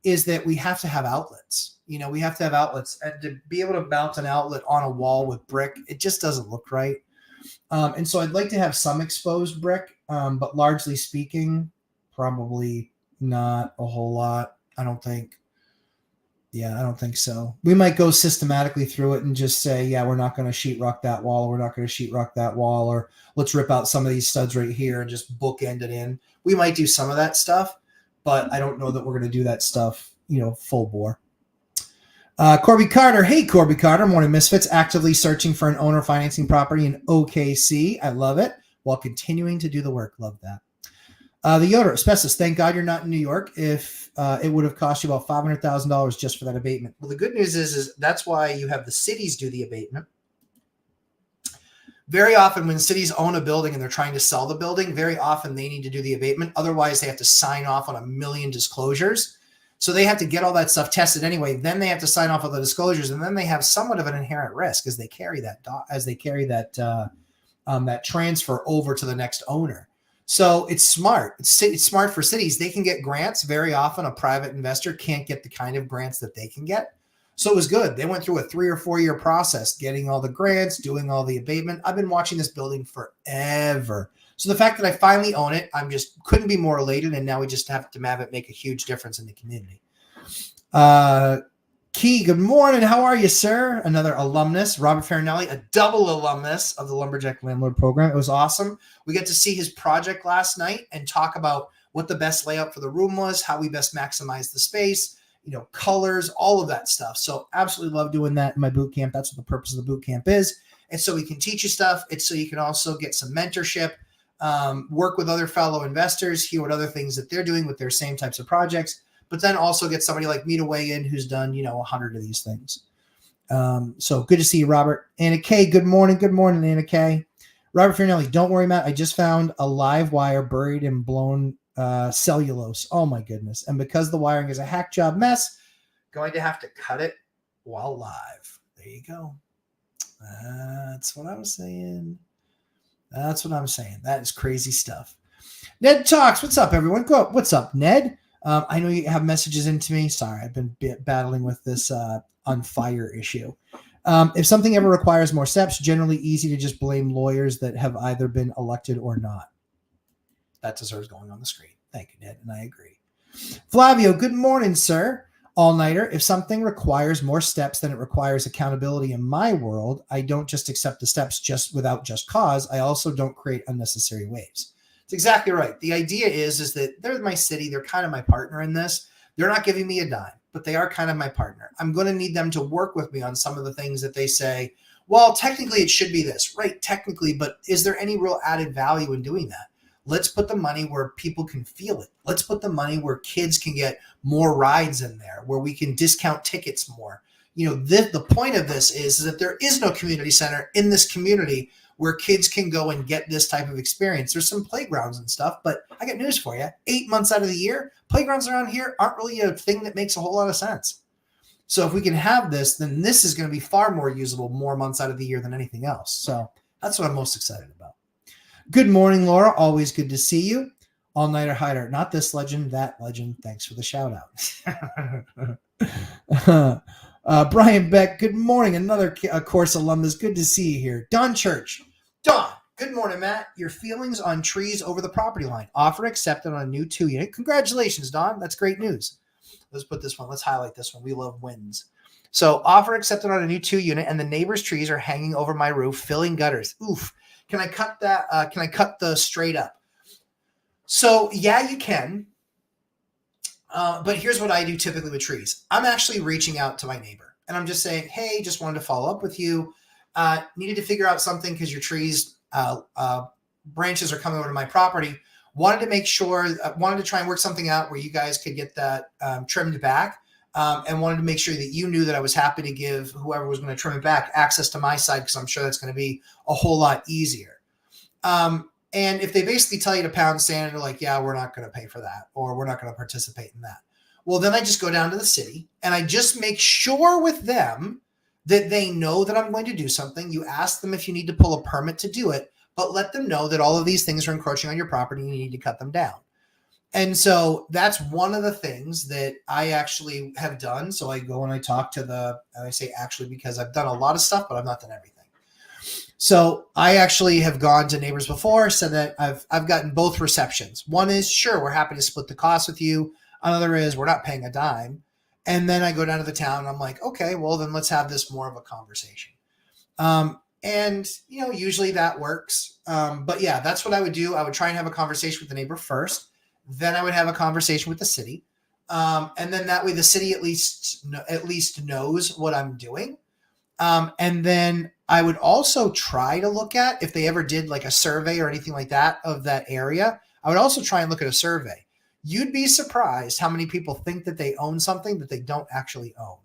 is that we have to have outlets. We have to have outlets, and to be able to mount an outlet on a wall with brick, it just doesn't look right. And so I'd like to have some exposed brick, but largely speaking, probably not a whole lot. I don't think. Yeah, I don't think so. We might go systematically through it and just say, yeah, we're not going to sheetrock that wall, or we're not going to sheetrock that wall, or let's rip out some of these studs right here and just bookend it in. We might do some of that stuff, but I don't know that we're going to do that stuff, full bore. Corby Carter. Hey, Corby Carter. Morning Misfits. Actively searching for an owner financing property in OKC. I love it. While continuing to do the work. Love that. The Yoder asbestos. Thank God you're not in New York. If it would have cost you about $500,000 just for that abatement. Well, the good news is that's why you have the cities do the abatement. Very often when cities own a building and they're trying to sell the building, very often they need to do the abatement. Otherwise, they have to sign off on a million disclosures. So they have to get all that stuff tested anyway. Then they have to sign off on the disclosures, and then they have somewhat of an inherent risk as they carry that transfer over to the next owner. So it's smart. It's smart for cities. They can get grants. Very often a private investor can't get the kind of grants that they can get. So it was good. They went through a 3 or 4 year process, getting all the grants, doing all the abatement. I've been watching this building forever. So the fact that I finally own it, I'm just couldn't be more elated. And now we just have to have it make a huge difference in the community. Key, good morning. How are you, sir? Another alumnus, Robert Farinelli, a double alumnus of the Lumberjack Landlord Program. It was awesome. We got to see his project last night and talk about what the best layout for the room was, how we best maximize the space, colors, all of that stuff. So absolutely love doing that in my boot camp. That's what the purpose of the boot camp is. And so we can teach you stuff. It's so you can also get some mentorship, work with other fellow investors, hear what other things that they're doing with their same types of projects, but then also get somebody like me to weigh in who's done, 100 of these things. So good to see you, Robert. Anna K, good morning. Good morning, Anna K. Robert Farinelli, don't worry, Matt. I just found a live wire buried in blown cellulose. Oh, my goodness. And because the wiring is a hack job mess, going to have to cut it while live. There you go. That's what I'm saying. That is crazy stuff. Ned Talks. What's up, everyone? Go up. What's up, Ned? I know you have messages into me. Sorry, I've been battling with this on fire issue. If something ever requires more steps, generally easy to just blame lawyers that have either been elected or not. That deserves going on the screen. Thank you, Ned, and I agree. Flavio, good morning, sir. All-nighter. If something requires more steps than it requires accountability in my world, I don't just accept the steps just without just cause. I also don't create unnecessary waves. It's exactly right. The idea is that they're my city. They're kind of my partner in this. They're not giving me a dime, but they are kind of my partner. I'm going to need them to work with me on some of the things that they say, well, technically it should be this, right? Technically, but is there any real added value in doing that? Let's put the money where people can feel it. Let's put the money where kids can get more rides in there, where we can discount tickets more. The point of this is that there is no community center in this community where kids can go and get this type of experience. There's some playgrounds and stuff, but I got news for you. 8 months out of the year, playgrounds around here aren't really a thing that makes a whole lot of sense. So if we can have this, then this is going to be far more usable more months out of the year than anything else. So that's what I'm most excited about. Good morning, Laura. Always good to see you. All-nighter hider. Not this legend, that legend. Thanks for the shout out. Brian Beck, good morning. Another course alumnus. Good to see you here. Don Church. Don, good morning, Matt. Your feelings on trees over the property line. Offer accepted on a new 2-unit. Congratulations, Don. That's great news. Let's put this one. Let's highlight this one. We love wins. So offer accepted on a new 2-unit, and the neighbor's trees are hanging over my roof, filling gutters. Oof. Can I cut that? Can I cut the straight up? So yeah, you can. But here's what I do typically with trees. I'm actually reaching out to my neighbor and I'm just saying, hey, just wanted to follow up with you. Needed to figure out something because your trees branches are coming over to my property. Wanted to make sure, wanted to try and work something out where you guys could get that trimmed back. And wanted to make sure that you knew that I was happy to give whoever was going to trim it back access to my side, because I'm sure that's going to be a whole lot easier. And if they basically tell you to pound sand, they're like, yeah, we're not going to pay for that, or we're not going to participate in that. Well, then I just go down to the city and I just make sure with them that they know that I'm going to do something. You ask them if you need to pull a permit to do it, but let them know that all of these things are encroaching on your property and you need to cut them down. And so that's one of the things that I actually have done. So I go and I talk to I say actually because I've done a lot of stuff, but I've not done everything. So I actually have gone to neighbors before, said that I've gotten both receptions. One is, sure, we're happy to split the cost with you. Another is, we're not paying a dime. And then I go down to the town and I'm like, okay, well, then let's have this more of a conversation. And, usually that works. But yeah, that's what I would do. I would try and have a conversation with the neighbor first. Then I would have a conversation with the city. And then that way the city at least knows what I'm doing. And then I would also try to look at, if they ever did like a survey or anything like that of that area, I would also try and look at a survey. You'd be surprised how many people think that they own something that they don't actually own.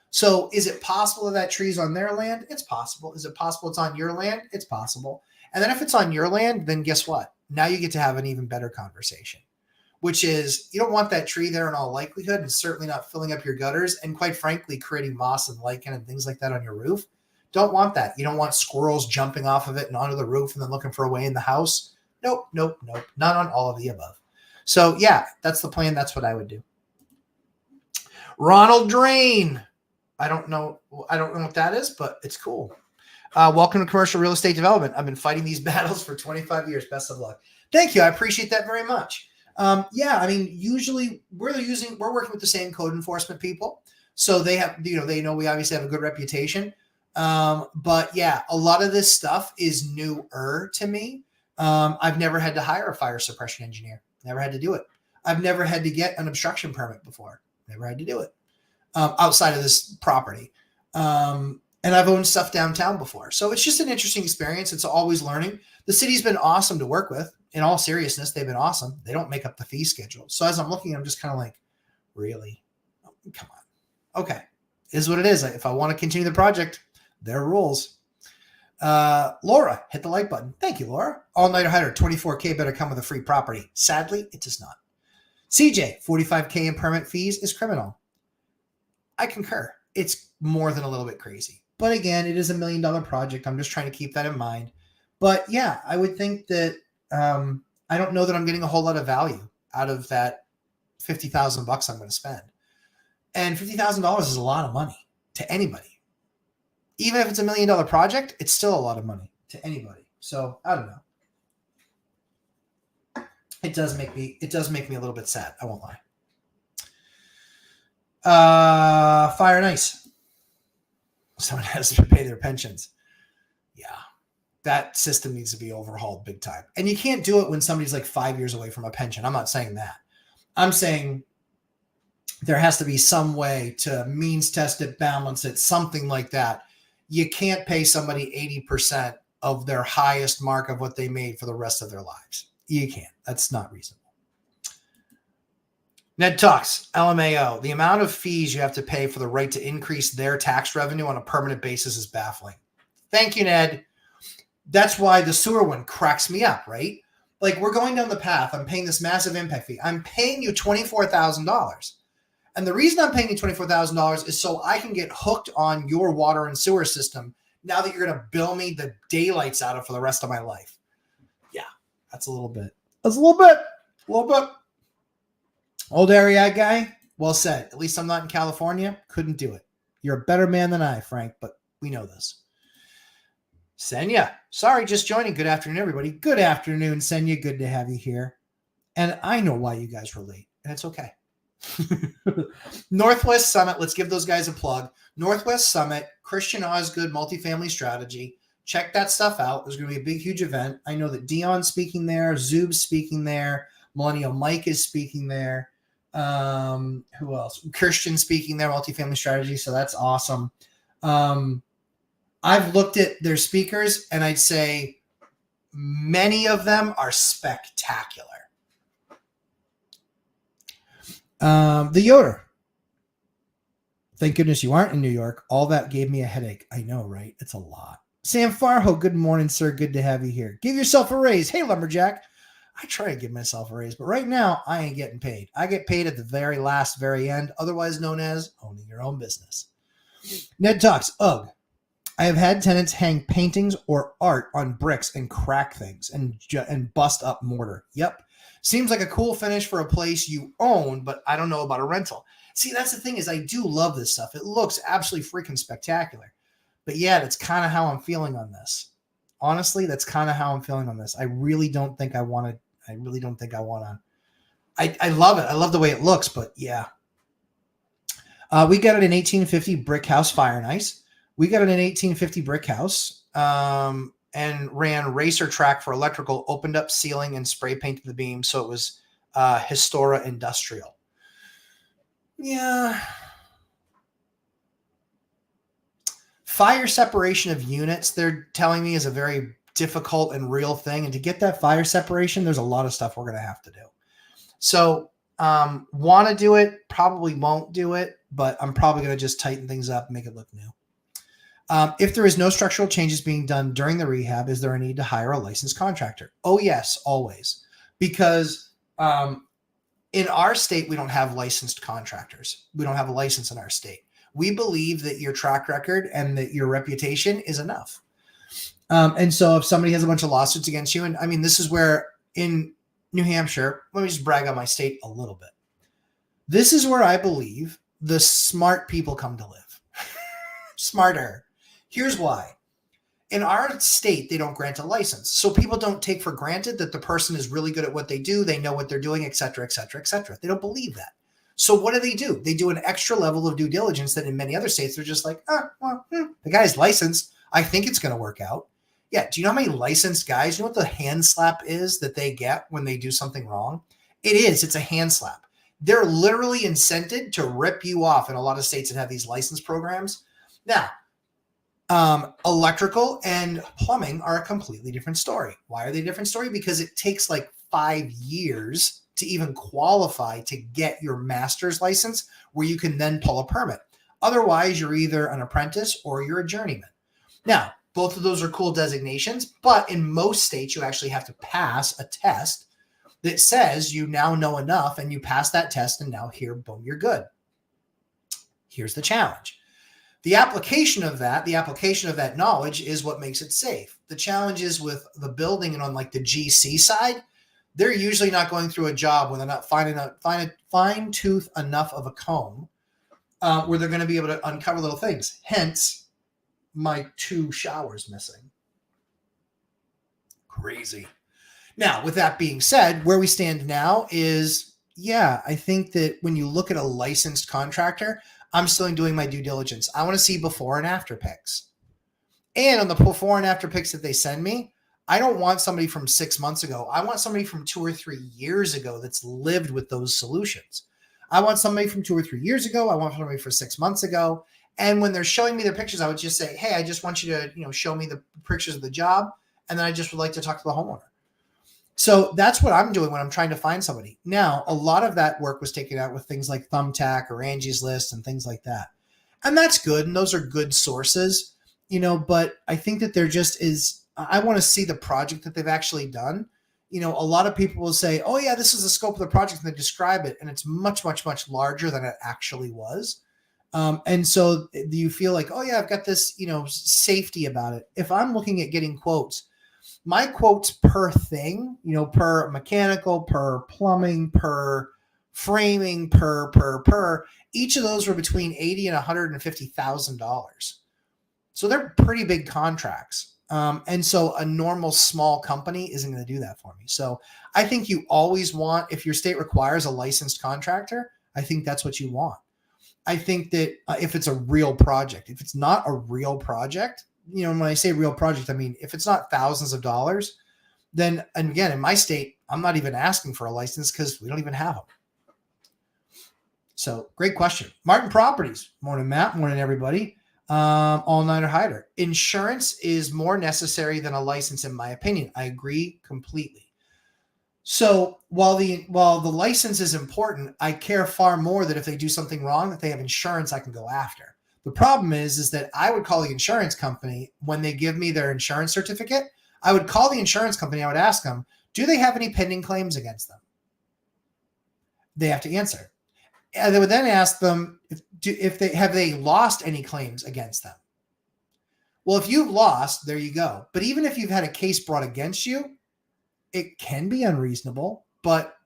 So is it possible that tree's on their land? It's possible. Is it possible it's on your land? It's possible. And then if it's on your land, then guess what? Now you get to have an even better conversation, which is you don't want that tree there in all likelihood, and certainly not filling up your gutters and, quite frankly, creating moss and lichen and things like that on your roof. Don't want that. You don't want squirrels jumping off of it and onto the roof and then looking for a way in the house. Nope. Not on all of the above. So yeah, that's the plan. That's what I would do. Ronald Drain. I don't know what that is, but it's cool. Welcome to commercial real estate development. I've been fighting these battles for 25 years. Best of luck. Thank you. I appreciate that very much. Usually we're working with the same code enforcement people. So they have, they know we obviously have a good reputation. But yeah, a lot of this stuff is newer to me. I've never had to hire a fire suppression engineer. Never had to do it. I've never had to get an obstruction permit before. Never had to do it. Outside of this property. And I've owned stuff downtown before. So it's just an interesting experience. It's always learning. The city's been awesome to work with. In all seriousness, they've been awesome. They don't make up the fee schedule. So as I'm looking, I'm just kind of like, really? Come on. Okay. It is what it is. If I want to continue the project, there are rules. Laura, hit the like button. Thank you, Laura. All-nighter hider, 24K better come with a free property. Sadly, it does not. CJ, 45K in permit fees is criminal. I concur. It's more than a little bit crazy. But again, it is $1 million project. I'm just trying to keep that in mind. But yeah, I would think that I don't know that I'm getting a whole lot of value out of that $50,000 I'm going to spend. And $50,000 is a lot of money to anybody. Even if it's $1 million project, it's still a lot of money to anybody. So I don't know. It does make me a little bit sad. I won't lie. Fire and ice. Someone has to pay their pensions. Yeah. That system needs to be overhauled big time. And you can't do it when somebody's like 5 years away from a pension. I'm not saying that. I'm saying there has to be some way to means test it, balance it, something like that. You can't pay somebody 80% of their highest mark of what they made for the rest of their lives. You can't. That's not reasonable. Ned Talks, LMAO. The amount of fees you have to pay for the right to increase their tax revenue on a permanent basis is baffling. Thank you, Ned. That's why the sewer one cracks me up, right? Like, we're going down the path. I'm paying this massive impact fee. I'm paying you $24,000. And the reason I'm paying you $24,000 is so I can get hooked on your water and sewer system now that you're going to bill me the daylights out of for the rest of my life. Yeah, that's a little bit. That's a little bit. Old area guy, well said. At least I'm not in California. Couldn't do it. You're a better man than I, Frank, but we know this. Senya, sorry, just joining. Good afternoon, everybody. Good afternoon, Senya. Good to have you here. And I know why you guys were late, and it's okay. Northwest Summit, let's give those guys a plug. Northwest Summit, Christian Osgood multifamily strategy. Check that stuff out. There's going to be a big, huge event. I know that Dion's speaking there, Zub's speaking there, Millennial Mike is speaking there. Who else? Christian speaking there, multifamily strategy. So that's awesome. I've looked at their speakers, and I'd say many of them are spectacular. The Yoder. Thank goodness you aren't in New York. All that gave me a headache. I know, right? It's a lot. Sam Farho, good morning, sir. Good to have you here. Give yourself a raise. Hey, Lumberjack. I try to give myself a raise, but right now I ain't getting paid. I get paid at the very end, otherwise known as owning your own business. Ned Talks, ugh. I have had tenants hang paintings or art on bricks and crack things and bust up mortar. Yep. Seems like a cool finish for a place you own, but I don't know about a rental. See, that's the thing is I do love this stuff. It looks absolutely freaking spectacular. But yeah, that's kind of how I'm feeling on this. Honestly, that's kind of how I'm feeling on this. I really don't think I want to. I really don't think I want to. I love it. I love the way it looks, but yeah. We got it in 1850 brick house fire and ice. We got it in 1850 brick house and ran racer track for electrical, opened up ceiling and spray painted the beam. So it was Historia Industrial. Yeah. Fire separation of units, they're telling me, is a very difficult and real thing. And to get that fire separation, there's a lot of stuff we're going to have to do. So want to do it, probably won't do it, but I'm probably going to just tighten things up and make it look new. If there is no structural changes being done during the rehab, is there a need to hire a licensed contractor? Oh, yes, always. Because in our state, we don't have licensed contractors. We don't have a license in our state. We believe that your track record and that your reputation is enough. And so if somebody has a bunch of lawsuits against you, and I mean, this is where in New Hampshire, let me just brag on my state a little bit. This is where I believe the smart people come to live. Smarter. Here's why. In our state, they don't grant a license. So people don't take for granted that the person is really good at what they do. They know what they're doing, et cetera, et cetera, et cetera. They don't believe that. So what do? They do an extra level of due diligence that in many other states, they're just like, the guy's licensed. I think it's going to work out. Yeah. Do you know how many licensed guys, you know what the hand slap is that they get when they do something wrong? It's a hand slap. They're literally incented to rip you off in a lot of states that have these license programs. Now, electrical and plumbing are a completely different story. Why are they a different story? Because it takes like 5 years to even qualify to get your master's license where you can then pull a permit. Otherwise, you're either an apprentice or you're a journeyman. Now, both of those are cool designations, but in most states, you actually have to pass a test that says you now know enough and you pass that test and now here, boom, you're good. Here's the challenge. The application of that knowledge is what makes it safe. The challenge is with the building and on like the GC side, they're usually not going through a job when they're not fine tooth enough of a comb where they're going to be able to uncover little things. Hence, my 2 showers missing. Crazy. Now, with that being said, where we stand now is, yeah, I think that when you look at a licensed contractor, I'm still doing my due diligence. I want to see before and after pics. And on the before and after pics that they send me, I don't want somebody from 6 months ago. I want somebody from 2 or 3 years ago that's lived with those solutions. I want somebody from 2 or 3 years ago. I want somebody for 6 months ago. And when they're showing me their pictures, I would just say, hey, I just want you to, show me the pictures of the job. And then I just would like to talk to the homeowner. So that's what I'm doing when I'm trying to find somebody. Now, a lot of that work was taken out with things like Thumbtack or Angie's List and things like that. And that's good. And those are good sources, but I think that there just is, I want to see the project that they've actually done. A lot of people will say, oh yeah, this is the scope of the project, and they describe it. And it's much, much, much larger than it actually was. And so you feel like, oh yeah, I've got this, safety about it. If I'm looking at getting quotes, my quotes per thing, per mechanical, per plumbing, per framing, per, each of those were between $80,000 and $150,000. So they're pretty big contracts. And so a normal small company isn't going to do that for me. So I think you always want, if your state requires a licensed contractor, I think that's what you want. I think that if it's a real project, if it's not a real project, when I say real project, I mean, if it's not thousands of dollars, then, and again, in my state, I'm not even asking for a license because we don't even have them. So great question. Martin Properties. Morning, Matt. Morning, everybody. All-nighter hider. Insurance is more necessary than a license, in my opinion. I agree completely. So while the license is important, I care far more that if they do something wrong, that they have insurance I can go after. The problem is that I would call the insurance company when they give me their insurance certificate. I would call the insurance company. I would ask them, do they have any pending claims against them? They have to answer. And they would then ask them if they lost any claims against them. Well, if you've lost, there you go. But even if you've had a case brought against you, it can be unreasonable, but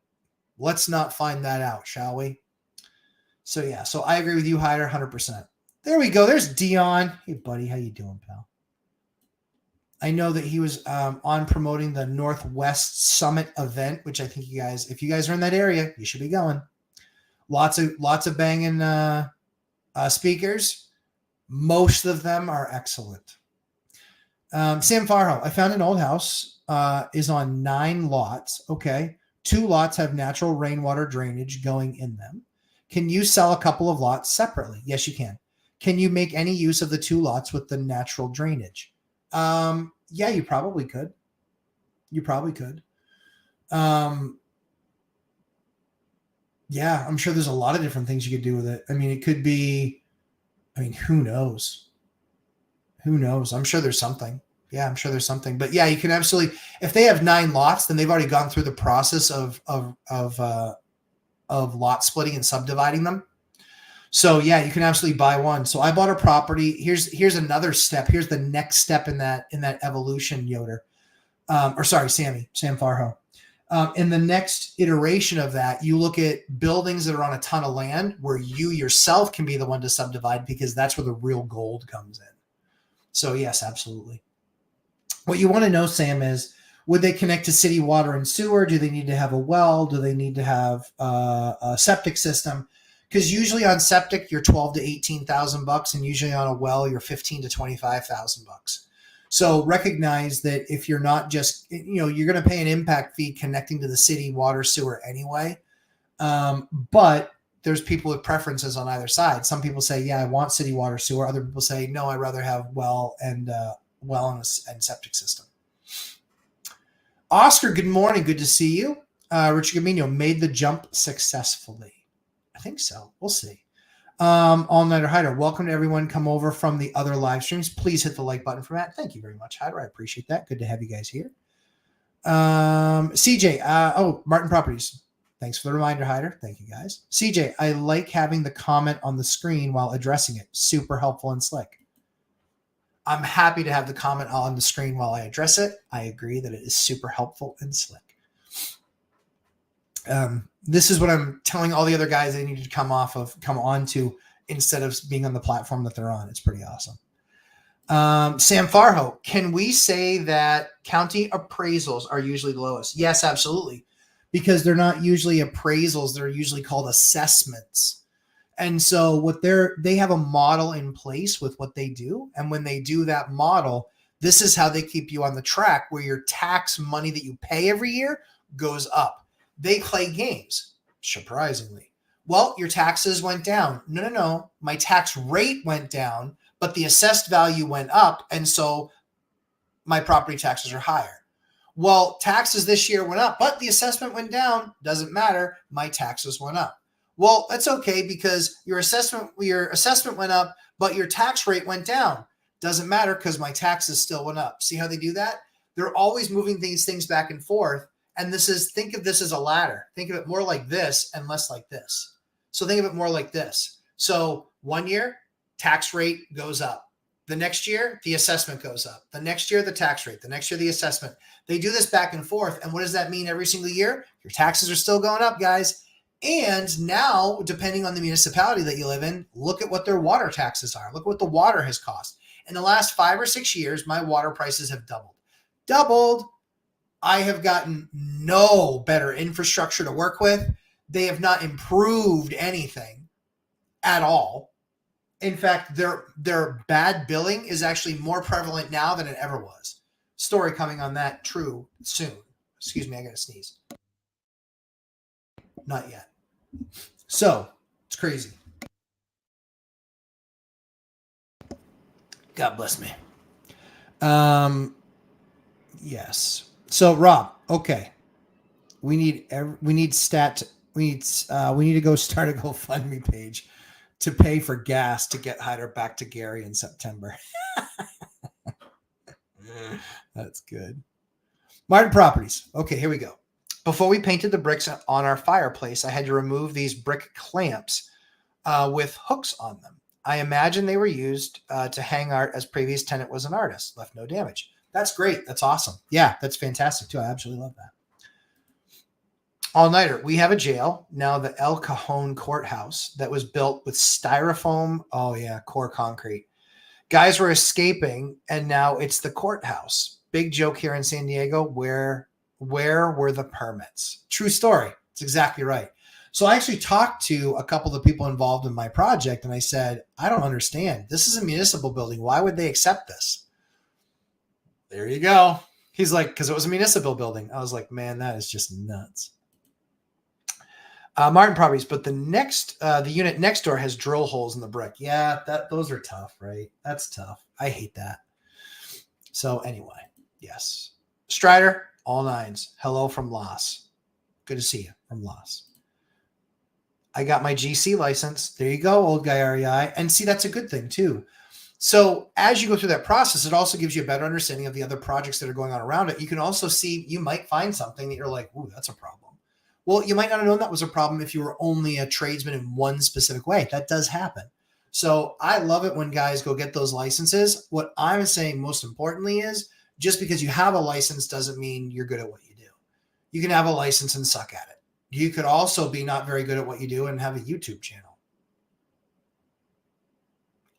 let's not find that out, shall we? So yeah, so I agree with you, Hyder, 100%. There we go. There's Dion. Hey, buddy, how you doing, pal? I know that he was on promoting the Northwest Summit event, which I think you guys, if you guys are in that area, you should be going. Lots of banging speakers. Most of them are excellent. Sam Farho, I found an old house, is on 9 lots. Okay. 2 lots have natural rainwater drainage going in them. Can you sell a couple of lots separately? Yes, you can. Can you make any use of the 2 lots with the natural drainage? Yeah, you probably could. You probably could. Yeah, I'm sure there's a lot of different things you could do with it. I mean, it could be, I mean, who knows? Who knows? I'm sure there's something. Yeah, I'm sure there's something. But yeah, you can absolutely, if they have 9 lots, then they've already gone through the process of lot splitting and subdividing them. So yeah, you can absolutely buy one. So I bought a property. Here's another step. Here's the next step in that evolution, Yoder. Sam Farho. In the next iteration of that, you look at buildings that are on a ton of land where you yourself can be the one to subdivide, because that's where the real gold comes in. So yes, absolutely. What you want to know, Sam, is would they connect to city water and sewer? Do they need to have a well? Do they need to have a septic system? Because usually on septic, you're $12,000 to $18,000, and usually on a well, you're $15,000 to $25,000. So recognize that if you're not just, you're going to pay an impact fee connecting to the city water sewer anyway. But there's people with preferences on either side. Some people say, yeah, I want city water sewer. Other people say, no, I'd rather have well and septic system. Oscar, good morning. Good to see you. Richard Gamino made the jump successfully. I think so. We'll see. All-Nighter Hyder, welcome to everyone. Come over from the other live streams. Please hit the like button for that. Thank you very much, Hyder. I appreciate that. Good to have you guys here. CJ, Martin Properties. Thanks for the reminder, Hyder. Thank you, guys. CJ, I like having the comment on the screen while addressing it. Super helpful and slick. I'm happy to have the comment on the screen while I address it. I agree that it is super helpful and slick. This is what I'm telling all the other guys they need to come on to instead of being on the platform that they're on. It's pretty awesome. Sam Farho, can we say that county appraisals are usually the lowest? Yes, absolutely. Because they're not usually appraisals. They're usually called assessments. And so they have a model in place with what they do. And when they do that model, this is how they keep you on the track where your tax money that you pay every year goes up. They play games, surprisingly. Well, your taxes went down. No. My tax rate went down, but the assessed value went up. And so my property taxes are higher. Well, taxes this year went up, but the assessment went down. Doesn't matter. My taxes went up. Well, that's okay because your assessment went up, but your tax rate went down. Doesn't matter because my taxes still went up. See how they do that? They're always moving these things back and forth. And think of this as a ladder. Think of it more like this and less like this. So think of it more like this. So 1 year, tax rate goes up. The next year, the assessment goes up. The next year, the tax rate. The next year, the assessment. They do this back and forth. And what does that mean every single year? Your taxes are still going up, guys. And now, depending on the municipality that you live in, look at what their water taxes are. Look at what the water has cost. In the last 5 or 6 years, my water prices have doubled. Doubled. I have gotten no better infrastructure to work with. They have not improved anything at all. In fact, their bad billing is actually more prevalent now than it ever was. Story coming on that true soon. Excuse me, I got to sneeze. Not yet. So, it's crazy. God bless me. Yes. So Rob, okay, we need to go start a GoFundMe page to pay for gas to get Hyder back to Gary in September. That's good. Martin Properties. Okay, here we go. Before we painted the bricks on our fireplace, I had to remove these brick clamps with hooks on them. I imagine they were used to hang art as previous tenant was an artist. Left no damage. That's great. That's awesome. Yeah, that's fantastic too. I absolutely love that. All-nighter. We have a jail now, the El Cajon courthouse that was built with styrofoam. Oh yeah, core concrete. Guys were escaping, and now it's the courthouse. Big joke here in San Diego. Where were the permits? True story. It's exactly right. So I actually talked to a couple of the people involved in my project, and I said, I don't understand. This is a municipal building. Why would they accept this? There you go. He's like, because it was a municipal building. I was like, man, that is just nuts. Martin Properties, but the unit next door has drill holes in the brick. Yeah, those are tough, right? That's tough. I hate that. So anyway, yes. Strider, all nines. Hello from Las. Good to see you from Las. I got my GC license. There you go, old guy REI. And see, that's a good thing too. So as you go through that process, it also gives you a better understanding of the other projects that are going on around it. You can also see, you might find something that you're like, ooh, that's a problem. Well, you might not have known that was a problem if you were only a tradesman in one specific way. That does happen. So I love it when guys go get those licenses. What I'm saying most importantly is just because you have a license doesn't mean you're good at what you do. You can have a license and suck at it. You could also be not very good at what you do and have a YouTube channel.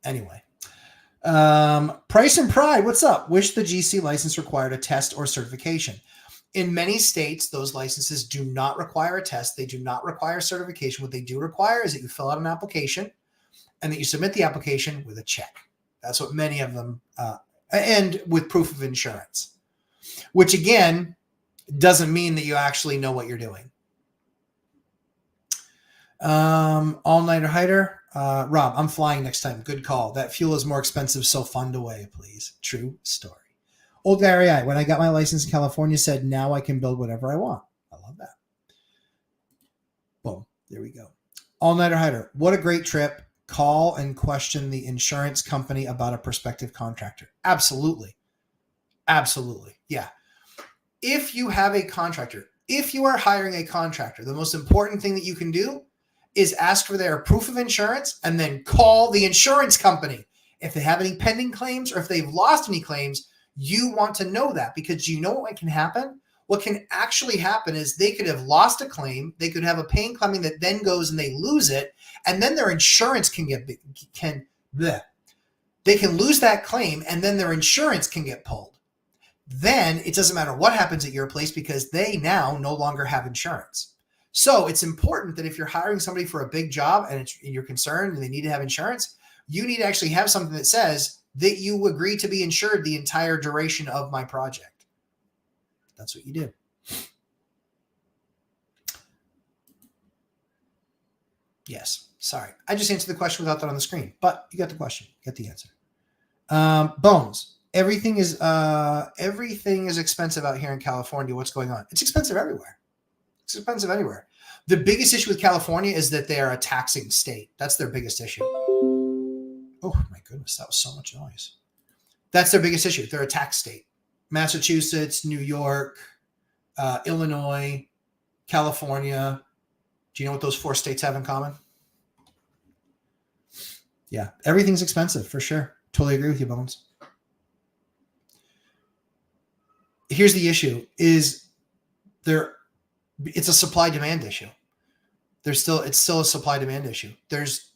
Anyway, Price and Pride, what's up? Wish the GC license required a test or certification. In many states, those licenses do not require a test. They do not require certification. What they do require is that you fill out an application and that you submit the application with a check. That's what many of them, and with proof of insurance, which again, doesn't mean that you actually know what you're doing. All-nighter hider. Rob, I'm flying next time. Good call. That fuel is more expensive, so fund away, please. True story. Old guy REI, when I got my license in California, said now I can build whatever I want. I love that. Boom. There we go. All-nighter hider. What a great trip. Call and question the insurance company about a prospective contractor. Absolutely. Absolutely. Yeah. If you have a contractor, if you are hiring a contractor, the most important thing that you can do is ask for their proof of insurance and then call the insurance company. If they have any pending claims or if they've lost any claims, you want to know that because you know what can happen? What can actually happen is they could have lost a claim. They could have a pain claiming that then goes and they lose it. And then their insurance they can lose that claim and then their insurance can get pulled. Then it doesn't matter what happens at your place because they now no longer have insurance. So it's important that if you're hiring somebody for a big job and you're concerned and they need to have insurance, you need to actually have something that says that you agree to be insured the entire duration of my project. That's what you do. Yes. Sorry. I just answered the question without that on the screen, but you got the question. You got the answer. Bones. Everything is expensive out here in California. What's going on? It's expensive everywhere. It's expensive anywhere. The biggest issue with California is that they are a taxing state. That's their biggest issue. Oh my goodness, that was so much noise. That's their biggest issue. They're a tax state. Massachusetts, New York, Illinois, California. Do you know what those 4 states have in common? Yeah, everything's expensive for sure. Totally agree with you, Bones. Here's the issue: it's a supply-demand issue. It's still a supply-demand issue. There's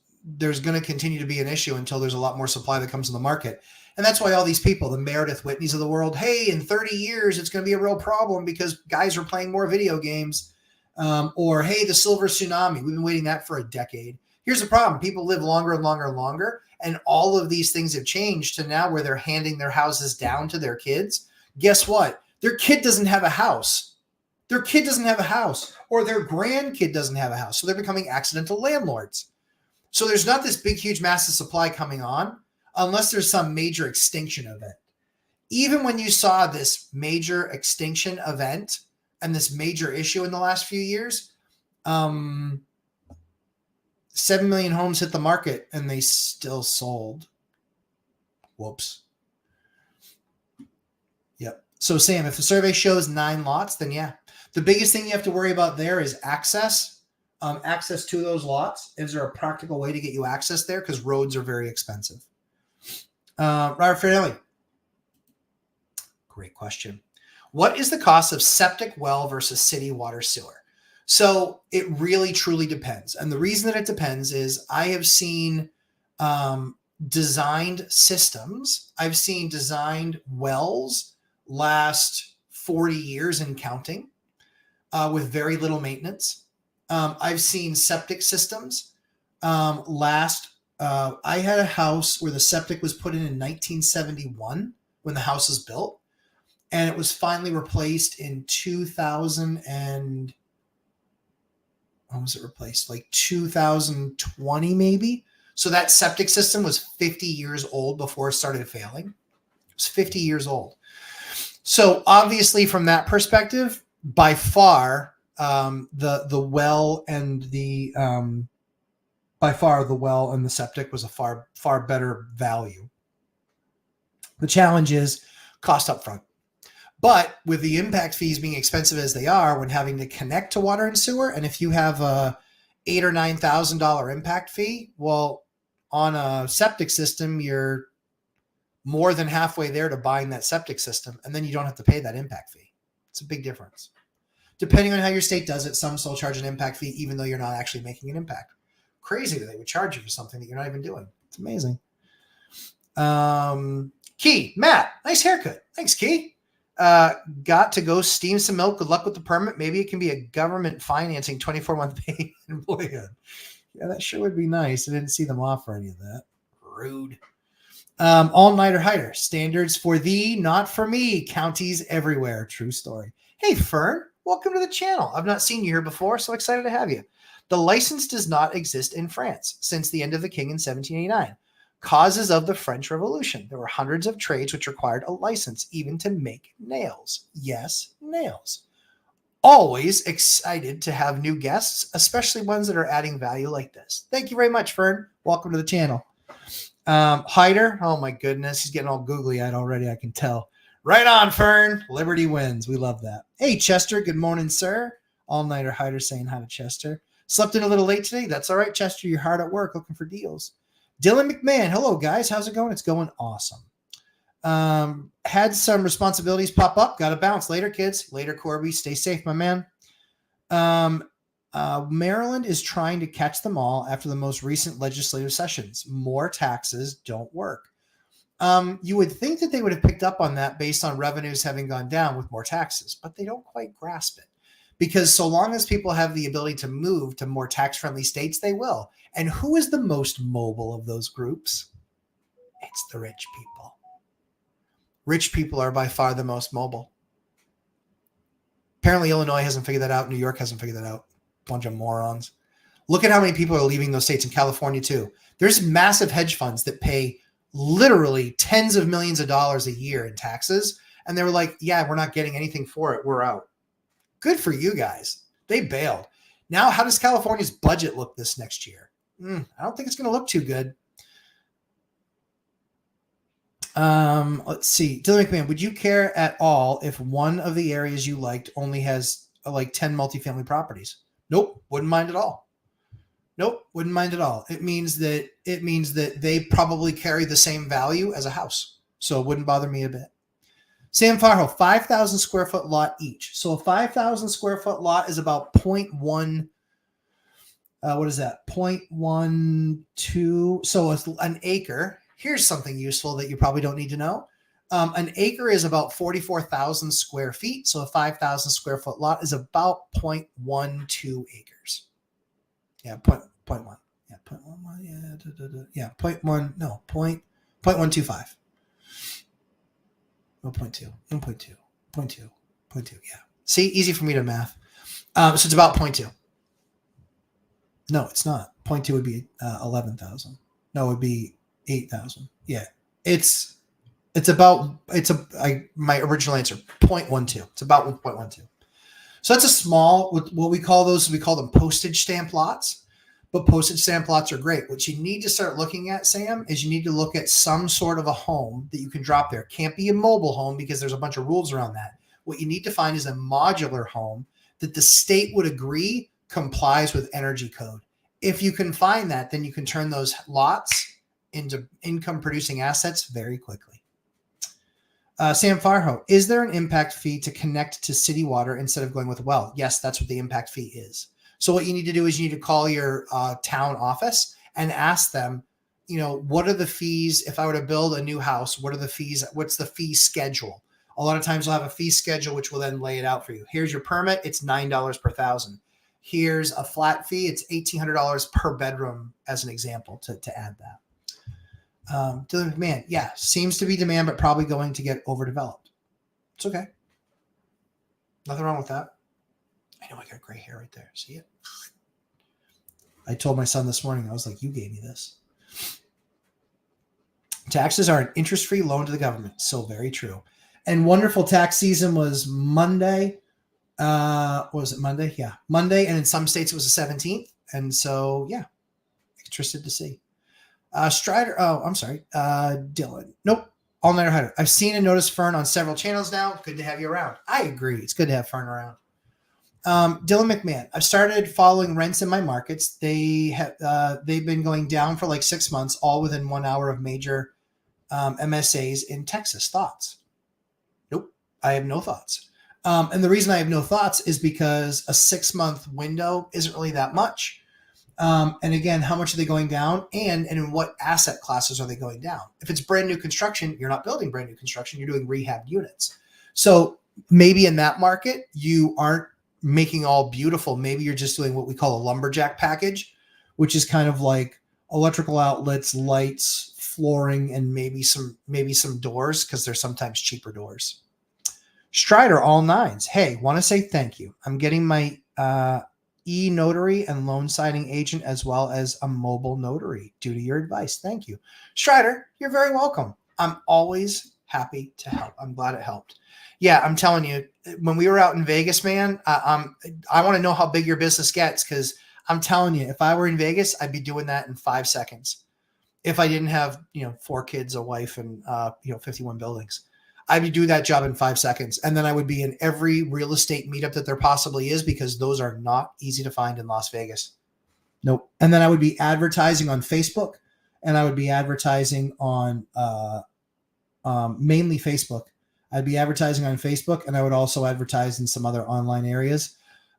going to continue to be an issue until there's a lot more supply that comes in the market. And that's why all these people, the Meredith Whitneys of the world, hey, in 30 years, it's going to be a real problem because guys are playing more video games. Or, hey, the silver tsunami. We've been waiting that for a decade. Here's the problem. People live longer and longer and longer. And all of these things have changed to now where they're handing their houses down to their kids. Guess what? Their kid doesn't have a house. Their kid doesn't have a house. Or their grandkid doesn't have a house. So they're becoming accidental landlords. So there's not this big, huge, massive supply coming on unless there's some major extinction event. Even when you saw this major extinction event and this major issue in the last few years, 7 million homes hit the market and they still sold. Whoops. Yep. So Sam, if the survey shows 9 lots, then yeah. The biggest thing you have to worry about there is access. access to those lots? Is there a practical way to get you access there? Because roads are very expensive. Robert Fidelli. Great question. What is the cost of septic well versus city water sewer? So it really truly depends. And the reason that it depends is I have seen designed systems. I've seen designed wells last 40 years and counting with very little maintenance. I've seen septic systems last. I had a house where the septic was put in 1971 when the house was built, and it was finally replaced in 2000 and when was it replaced? Like 2020 maybe. So that septic system was 50 years old before it started failing. It was 50 years old. So obviously from that perspective, by far the well and the septic was a far better value. The challenge is cost up front. But with the impact fees being expensive as they are when having to connect to water and sewer, and if you have a $8,000 or $9,000 impact fee, well, on a septic system, you're more than halfway there to buying that septic system, and then you don't have to pay that impact fee. It's a big difference. Depending on how your state does it, some still charge an impact fee even though you're not actually making an impact. Crazy that they would charge you for something that you're not even doing. It's amazing. Key, Matt, nice haircut. Thanks, Key. Got to go steam some milk. Good luck with the permit. Maybe it can be a government financing 24-month pay. Boy, yeah, that sure would be nice. I didn't see them offer any of that. Rude. All-nighter hider. Standards for thee, not for me. Counties everywhere. True story. Hey, Fern, welcome to the channel. I've not seen you here before, so excited to have you. The license does not exist in France since the end of the king in 1789. Causes of the French Revolution. There were hundreds of trades which required a license, even to make nails. Yes, nails. Always excited to have new guests, especially ones that are adding value like this. Thank you very much, Fern. Welcome to the channel. Hyder, oh my goodness, he's getting all googly-eyed already, I can tell. Right on, Fern. Liberty wins. We love that. Hey, Chester, good morning, sir. All-nighter Hyder saying hi to Chester. Slept in a little late today. That's all right, Chester. You're hard at work looking for deals. Dylan McMahon, hello guys, how's it going? It's going awesome. Had some responsibilities pop up, got to bounce. Later, kids. Later, Corby. Stay safe, my man. Maryland is trying to catch them all after the most recent legislative sessions. More taxes don't work. You would think that they would have picked up on that based on revenues having gone down with more taxes, but they don't quite grasp it. Because so long as people have the ability to move to more tax-friendly states, they will. And who is the most mobile of those groups? It's the rich people. Rich people are by far the most mobile. Apparently, Illinois hasn't figured that out. New York hasn't figured that out. Bunch of morons. Look at how many people are leaving those states in California, too. There's massive hedge funds that pay literally tens of millions of dollars a year in taxes. And they were like, yeah, we're not getting anything for it. We're out. Good for you guys. They bailed. Now, how does California's budget look this next year? I don't think it's going to look too good. Let's see. Dylan McMahon, would you care at all if one of the areas you liked only has like 10 multifamily properties? Nope. Wouldn't mind at all. Nope. Wouldn't mind at all. It means that they probably carry the same value as a house. So it wouldn't bother me a bit. Sam Farho, 5,000 square foot lot each. So a 5,000 square foot lot is about 0.1. What is that? 0.12. So it's an acre. Here's something useful that you probably don't need to know. An acre is about 44,000 square feet. So a 5,000 square foot lot is about 0.12 acres. Yeah, 0.1. Yeah, 0.11. Yeah, 0.1. No, 0.125. No, 0.2. 1.2. 0.2. 0.2. Yeah. See, easy for me to math. So it's about 0.2. No, it's not. 0.2 would be 11,000. No, it would be 8,000. Yeah. My original answer, 0.12. It's about 1.12. So that's a small, what we call them postage stamp lots. But postage stamp lots are great. What you need to start looking at, Sam, is you need to look at some sort of a home that you can drop there. It can't be a mobile home because there's a bunch of rules around that. What you need to find is a modular home that the state would agree complies with energy code. If you can find that, then you can turn those lots into income producing assets very quickly. Sam Farho, is there an impact fee to connect to city water instead of going with a well? Yes, that's what the impact fee is. So what you need to do is you need to call your town office and ask them, what are the fees? If I were to build a new house, what are the fees? What's the fee schedule? A lot of times they'll have a fee schedule, which will then lay it out for you. Here's your permit. It's $9 per thousand. Here's a flat fee. It's $1,800 per bedroom as an example to add that. Dylan McMahon, yeah, seems to be demand, but probably going to get overdeveloped. It's okay. Nothing wrong with that. I know I got gray hair right there. See it? I told my son this morning, I was like, you gave me this. Taxes are an interest-free loan to the government. So very true. And wonderful tax season was Monday. Was it Monday? Yeah, Monday. And in some states it was the 17th. And so, yeah, interested to see. Strider. Oh, I'm sorry. Dylan. Nope. All-nighter hider. I've seen and noticed Fern on several channels now. Good to have you around. I agree. It's good to have Fern around. Dylan McMahon. I've started following rents in my markets. They've been going down for like 6 months, all within 1 hour of major MSAs in Texas. Thoughts? Nope. I have no thoughts. And the reason I have no thoughts is because a 6 month window isn't really that much. And again, how much are they going down and in what asset classes are they going down? If it's brand new construction, you're not building brand new construction, you're doing rehab units. So maybe in that market, you aren't making all beautiful. Maybe you're just doing what we call a lumberjack package, which is kind of like electrical outlets, lights, flooring, and maybe some doors, because they're sometimes cheaper doors. Strider, all nines. Hey, want to say thank you. I'm getting my e-notary and loan signing agent as well as a mobile notary due to your advice. Thank you. Strider, you're very welcome. I'm always happy to help. I'm glad it helped. Yeah, I'm telling you, when we were out in Vegas, man, I want to know how big your business gets, because I'm telling you, if I were in Vegas, I'd be doing that in 5 seconds. If I didn't have, 4 kids, a wife, and 51 buildings, I'd do that job in 5 seconds. And then I would be in every real estate meetup that there possibly is, because those are not easy to find in Las Vegas. Nope. And then I would be advertising on Facebook, and I would be advertising on mainly Facebook. I'd be advertising on Facebook, and I would also advertise in some other online areas.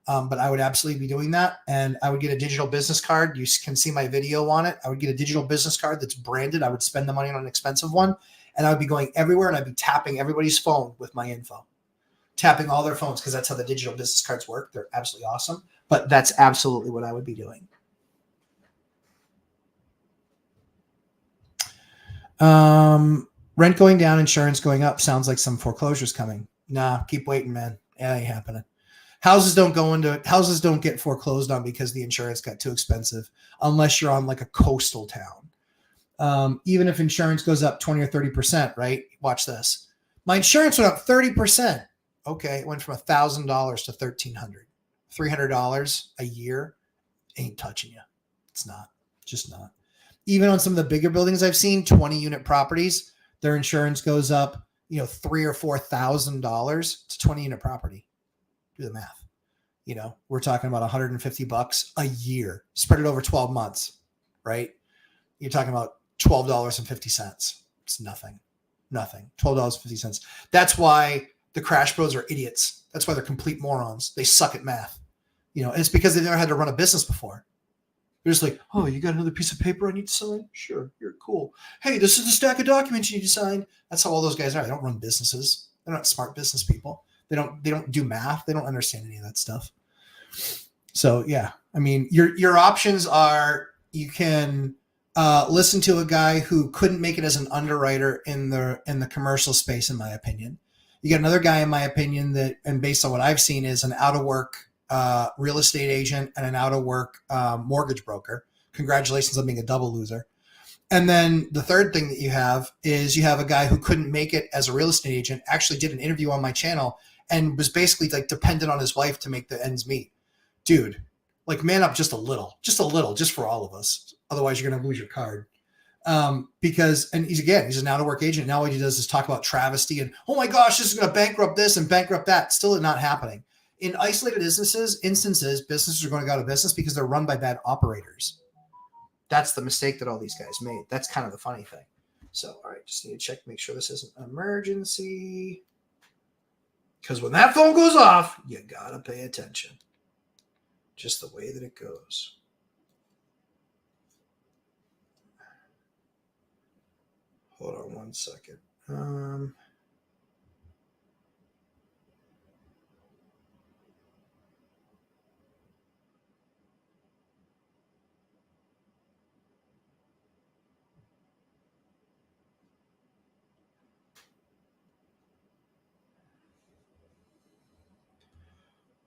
But I would absolutely be doing that. And I would get a digital business card. You can see my video on it. I would get a digital business card that's branded. I would spend the money on an expensive one. And I would be going everywhere, and I'd be tapping everybody's phone with my info. Tapping all their phones, because that's how the digital business cards work. They're absolutely awesome. But that's absolutely what I would be doing. Rent going down, insurance going up. Sounds like some foreclosures coming. Nah, keep waiting, man. It ain't happening. Houses don't get foreclosed on because the insurance got too expensive, unless you're on like a coastal town. Even if insurance goes up 20 or 30%, right? Watch this. My insurance went up 30%. Okay, it went from $1,000 to $1,300. $300 a year ain't touching you. It's not. Just not. Even on some of the bigger buildings I've seen, 20-unit properties, their insurance goes up, $3,000 or $4,000 to 20-unit property. Do the math. We're talking about $150 a year, spread it over 12 months, right? You're talking about $12.50. It's nothing. $12.50. That's why the crash bros are idiots. That's why they're complete morons. They suck at math. And it's because they've never had to run a business before. They're just like, oh, you got another piece of paper I need to sign? Sure, you're cool. Hey, this is the stack of documents you need to sign. That's how all those guys are. They don't run businesses. They're not smart business people. They don't do math. They don't understand any of that stuff. So yeah, I mean, your options are, you can listen to a guy who couldn't make it as an underwriter in the commercial space, in my opinion. You got another guy, in my opinion, that, and based on what I've seen, is an out of work real estate agent and an out of work mortgage broker. Congratulations on being a double loser. And then the third thing that you have is you have a guy who couldn't make it as a real estate agent, actually did an interview on my channel, and was basically like dependent on his wife to make the ends meet. Dude, like, man up just a little, just for all of us. Otherwise you're going to lose your card. Because he's an out of work agent. Now what he does is talk about travesty and, oh my gosh, this is going to bankrupt this and bankrupt that. Still not happening. in isolated instances, businesses are going to go out of business because they're run by bad operators. That's the mistake that all these guys made. That's kind of the funny thing. So, all right, just need to check, make sure this isn't an emergency. Because when that phone goes off, you got to pay attention. Just the way that it goes. Hold on one second.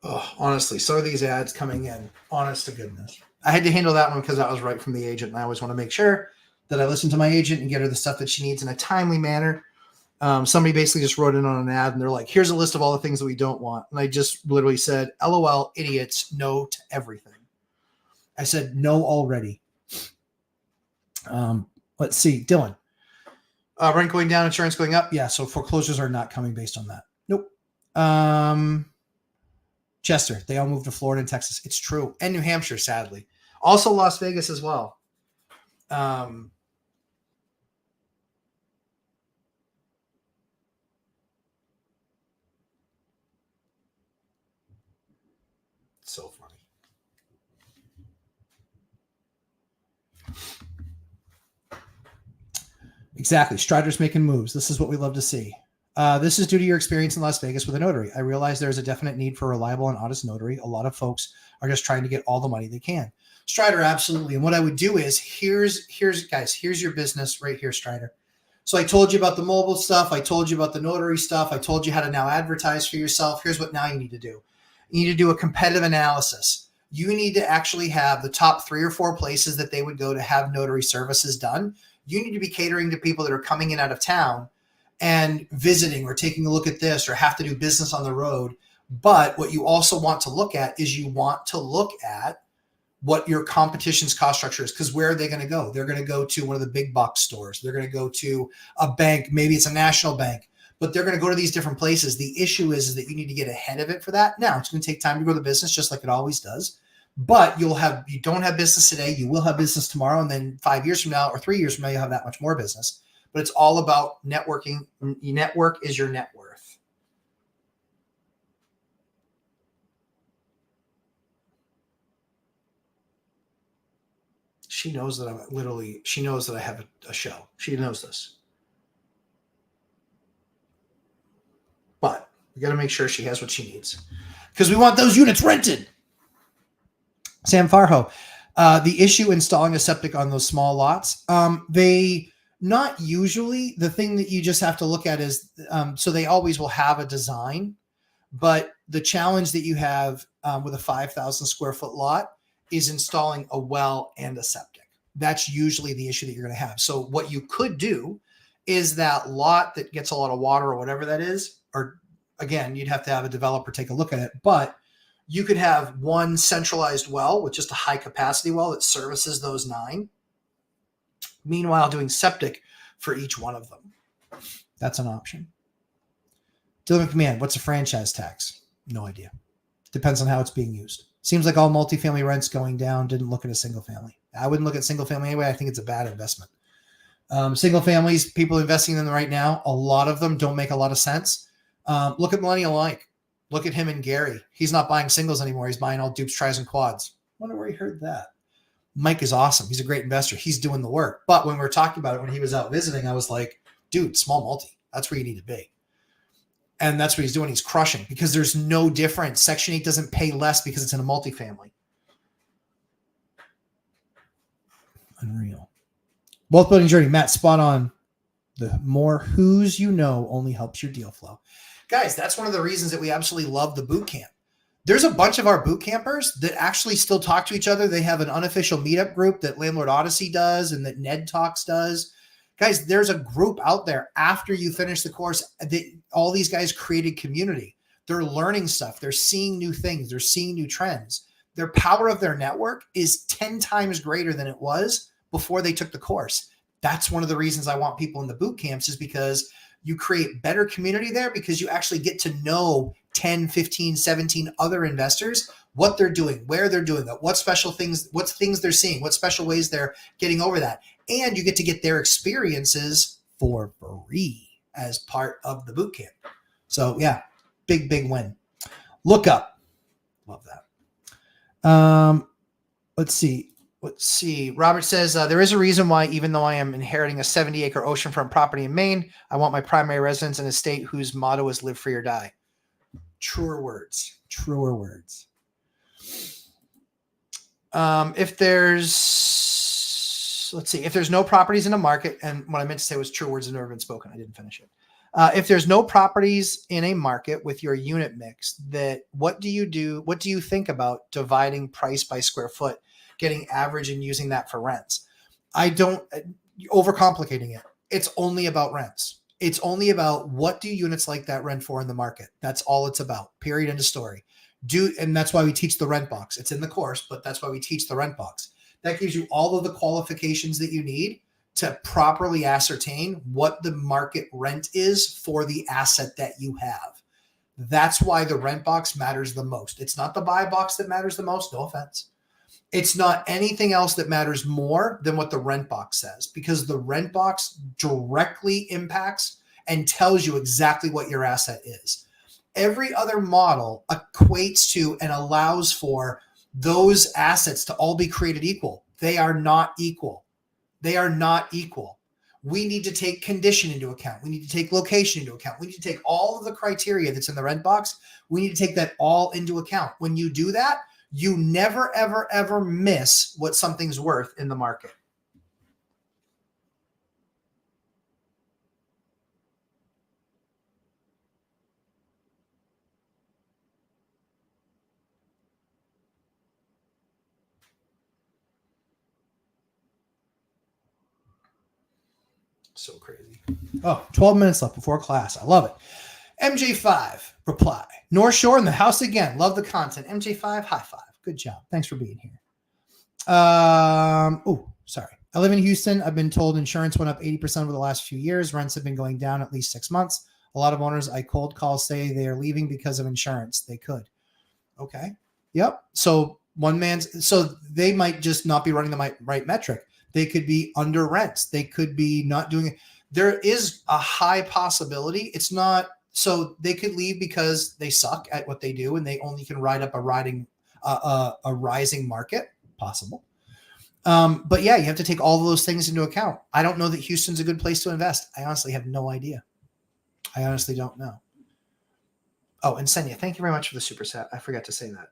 Oh, honestly, some of these ads coming in, honest to goodness. I had to handle that one because that was right from the agent, and I always want to make sure that I listen to my agent and get her the stuff that she needs in a timely manner. Somebody basically just wrote in on an ad, and they're like, here's a list of all the things that we don't want. And I just literally said, LOL, idiots, no to everything. I said, no already. Let's see, Dylan. Rent going down, insurance going up. Yeah, so foreclosures are not coming based on that. Nope. Chester, they all moved to Florida and Texas. It's true. And New Hampshire, sadly. Also Las Vegas as well. So funny. Exactly. Strider's making moves. This is what we love to see. This is due to your experience in Las Vegas with a notary. I realize there's a definite need for a reliable and honest notary. A lot of folks are just trying to get all the money they can. Strider, absolutely. And what I would do is, here's your business right here, Strider. So I told you about the mobile stuff. I told you about the notary stuff. I told you how to now advertise for yourself. Here's what now you need to do. You need to do a competitive analysis. You need to actually have the top 3 or 4 places that they would go to have notary services done. You need to be catering to people that are coming in out of town and visiting or taking a look at this or have to do business on the road. But what you also want to look at is you want to look at what your competition's cost structure is, because where are they going to go? They're going to go to one of the big box stores. They're going to go to a bank. Maybe it's a national bank, but they're going to go to these different places. The issue is that you need to get ahead of it for that. Now, it's going to take time to grow the business just like it always does. But you don't have business today. You will have business tomorrow. And then 5 years from now or 3 years from now, you'll have that much more business. But it's all about networking. Your network is your net worth. She knows that she knows that I have a show. She knows this. But we got to make sure she has what she needs because we want those units rented. Sam Farho, the issue installing a septic on those small lots, not usually. The thing that you just have to look at is, so they always will have a design, but the challenge that you have with a 5,000 square foot lot is installing a well and a septic. That's usually the issue that you're going to have. So what you could do is that lot that gets a lot of water or whatever that is, or again, you'd have to have a developer take a look at it, but you could have one centralized well with just a high capacity well that services those 9. Meanwhile, doing septic for each one of them. That's an option. Dylan McMahon, what's a franchise tax? No idea. Depends on how it's being used. Seems like all multifamily rents going down. Didn't look at a single family. I wouldn't look at single family anyway. I think it's a bad investment. Single families, people investing in them right now, a lot of them don't make a lot of sense. Look at Millennial Mike. Look at him and Gary. He's not buying singles anymore. He's buying all dupes, tries, and quads. Wonder where he heard that. Mike is awesome. He's a great investor. He's doing the work. But when we were talking about it, when he was out visiting, I was like, dude, small multi. That's where you need to be. And that's what he's doing. He's crushing because there's no difference. Section 8 doesn't pay less because it's in a multifamily. Unreal. Both building journey. Matt, spot on. The more who's you know only helps your deal flow. Guys, that's one of the reasons that we absolutely love the boot camp. There's a bunch of our boot campers that actually still talk to each other. They have an unofficial meetup group that Landlord Odyssey does and that Ned Talks does. Guys, there's a group out there after you finish the course. All these guys created community. They're learning stuff. They're seeing new things. They're seeing new trends. Their power of their network is 10 times greater than it was before they took the course. That's one of the reasons I want people in the boot camps is because you create better community there because you actually get to know 10, 15, 17 other investors, what they're doing, where they're doing that, what special things, what things they're seeing, what special ways they're getting over that. And you get to get their experiences for free as part of the boot camp. So yeah, big win. Look up. Love that. Let's see. Robert says, there is a reason why, even though I am inheriting a 70-acre oceanfront property in Maine, I want my primary residence in a state whose motto is live free or die. Truer words. If there's no properties in a market, and what I meant to say was true words have never been spoken. I didn't finish it. If there's no properties in a market with your unit mix, what do you do? What do you think about dividing price by square foot, getting average and using that for rents? I don't overcomplicating it. It's only about rents. It's only about what do units like that rent for in the market. That's all it's about. Period. End of story. And that's why we teach the rent box. It's in the course, but that's why we teach the rent box. That gives you all of the qualifications that you need to properly ascertain what the market rent is for the asset that you have. That's why the rent box matters the most. It's not the buy box that matters the most. No offense. It's not anything else that matters more than what the rent box says, because the rent box directly impacts and tells you exactly what your asset is. Every other model equates to and allows for those assets to all be created equal. They are not equal. They are not equal. We need to take condition into account. We need to take location into account. We need to take all of the criteria that's in the rent box. We need to take that all into account. When you do that, you never, ever, ever miss what something's worth in the market. So crazy. Oh, 12 minutes left before class. I love it. MJ5, reply. North Shore in the house again. Love the content. MJ5, high five. Good job. Thanks for being here. Sorry. I live in Houston. I've been told insurance went up 80% over the last few years. Rents have been going down at least 6 months. A lot of owners I cold call say they are leaving because of insurance. They could. Okay. Yep. So they might just not be running the right metric. They could be under rents. They could be not doing it. There is a high possibility. It's not, so they could leave because they suck at what they do and they only can ride up a rising market. Possible. But yeah, you have to take all of those things into account. I don't know that Houston's a good place to invest. I honestly have no idea. I honestly don't know. Oh, and Senya, thank you very much for the super set. I forgot to say that.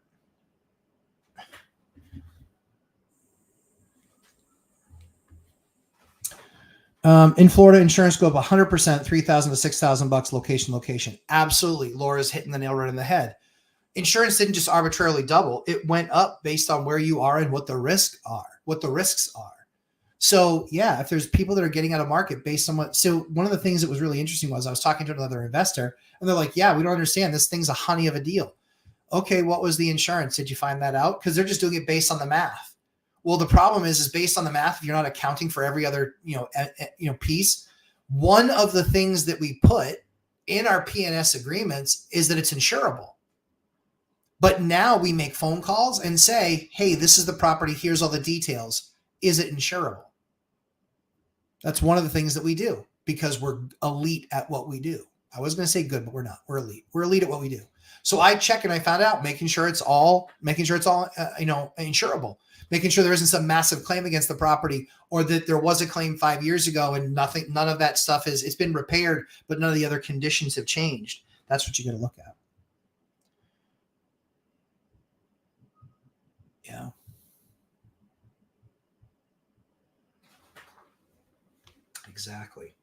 In Florida, insurance go up 100%, $3,000 to $6,000 location. Absolutely. Laura's hitting the nail right in the head. Insurance didn't just arbitrarily double. It went up based on where you are and what the risks are. So yeah, if there's people that are getting out of market based on so one of the things that was really interesting was I was talking to another investor and they're like, yeah, we don't understand. This thing's a honey of a deal. Okay. What was the insurance? Did you find that out? Because they're just doing it based on the math. Well, the problem is based on the math, if you're not accounting for every other, piece, one of the things that we put in our P&S agreements is that it's insurable. But now we make phone calls and say, hey, this is the property. Here's all the details. Is it insurable? That's one of the things that we do because we're elite at what we do. I was going to say good, but we're not. We're elite. We're elite at what we do. So I check and I found out making sure it's all insurable. Making sure there isn't some massive claim against the property or that there was a claim 5 years ago and none of that stuff it's been repaired, but none of the other conditions have changed. That's what you got to look at. Yeah. Exactly.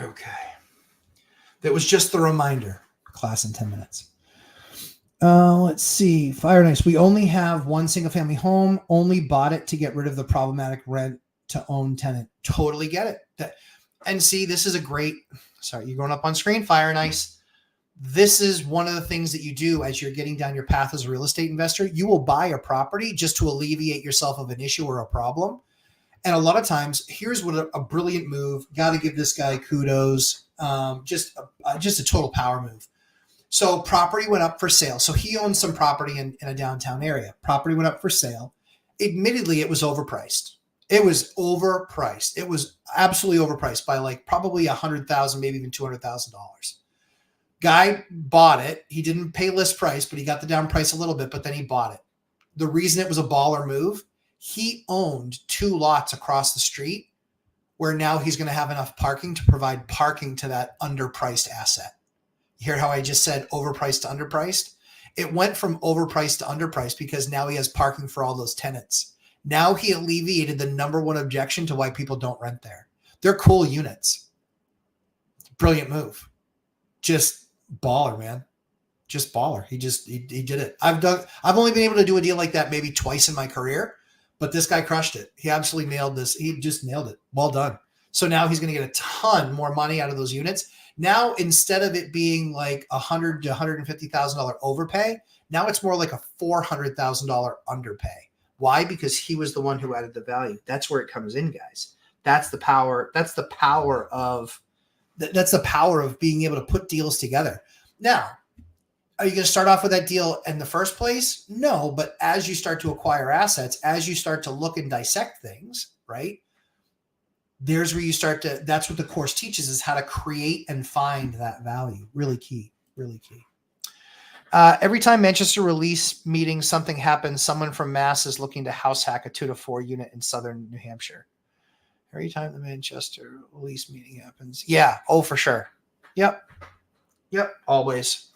Okay. That was just the reminder. Class in 10 minutes. Let's see. Fire Nice. We only have one single family home. Only bought it to get rid of the problematic rent to own tenant. Totally get it. And see, this is a great, sorry, you're going up on screen. Fire Nice. this is one of the things that you do as you're getting down your path as a real estate investor. You will buy a property just to alleviate yourself of an issue or a problem. And a lot of times, here's what a brilliant move. Got to give this guy kudos. Just a total power move. So property went up for sale. So he owns some property in a downtown area. Property went up for sale. Admittedly, it was overpriced. It was overpriced. It was absolutely overpriced by like probably $100,000, maybe even $200,000. Guy bought it. He didn't pay list price, but he got the down price a little bit, but then he bought it. The reason it was a baller move, he owned 2 lots across the street where now he's going to have enough parking to provide parking to that underpriced asset. You hear how I just said overpriced to underpriced? It went from overpriced to underpriced because now he has parking for all those tenants. Now he alleviated the number one objection to why people don't rent there. They're cool units. Brilliant move. Just baller, man. Just baller. He did it. I've only been able to do a deal like that maybe twice in my career, but this guy crushed it. He absolutely nailed this. He just nailed it. Well done. So now he's going to get a ton more money out of those units. Now, instead of it being like $100,000 to $150,000 overpay, now it's more like a $400,000 underpay. Why? Because he was the one who added the value. That's where it comes in, guys. That's the power. That's the power of being able to put deals together. Now, are you going to start off with that deal in the first place? No, but as you start to acquire assets, as you start to look and dissect things, right? There's where you start to, that's what the course teaches, is how to create and find that value. Really key, really key. Every time Manchester release meeting, something happens. Someone from Mass is looking to house hack a 2 to 4 unit in southern New Hampshire. Every time the Manchester release meeting happens. Yeah. Oh, for sure. Yep. Always.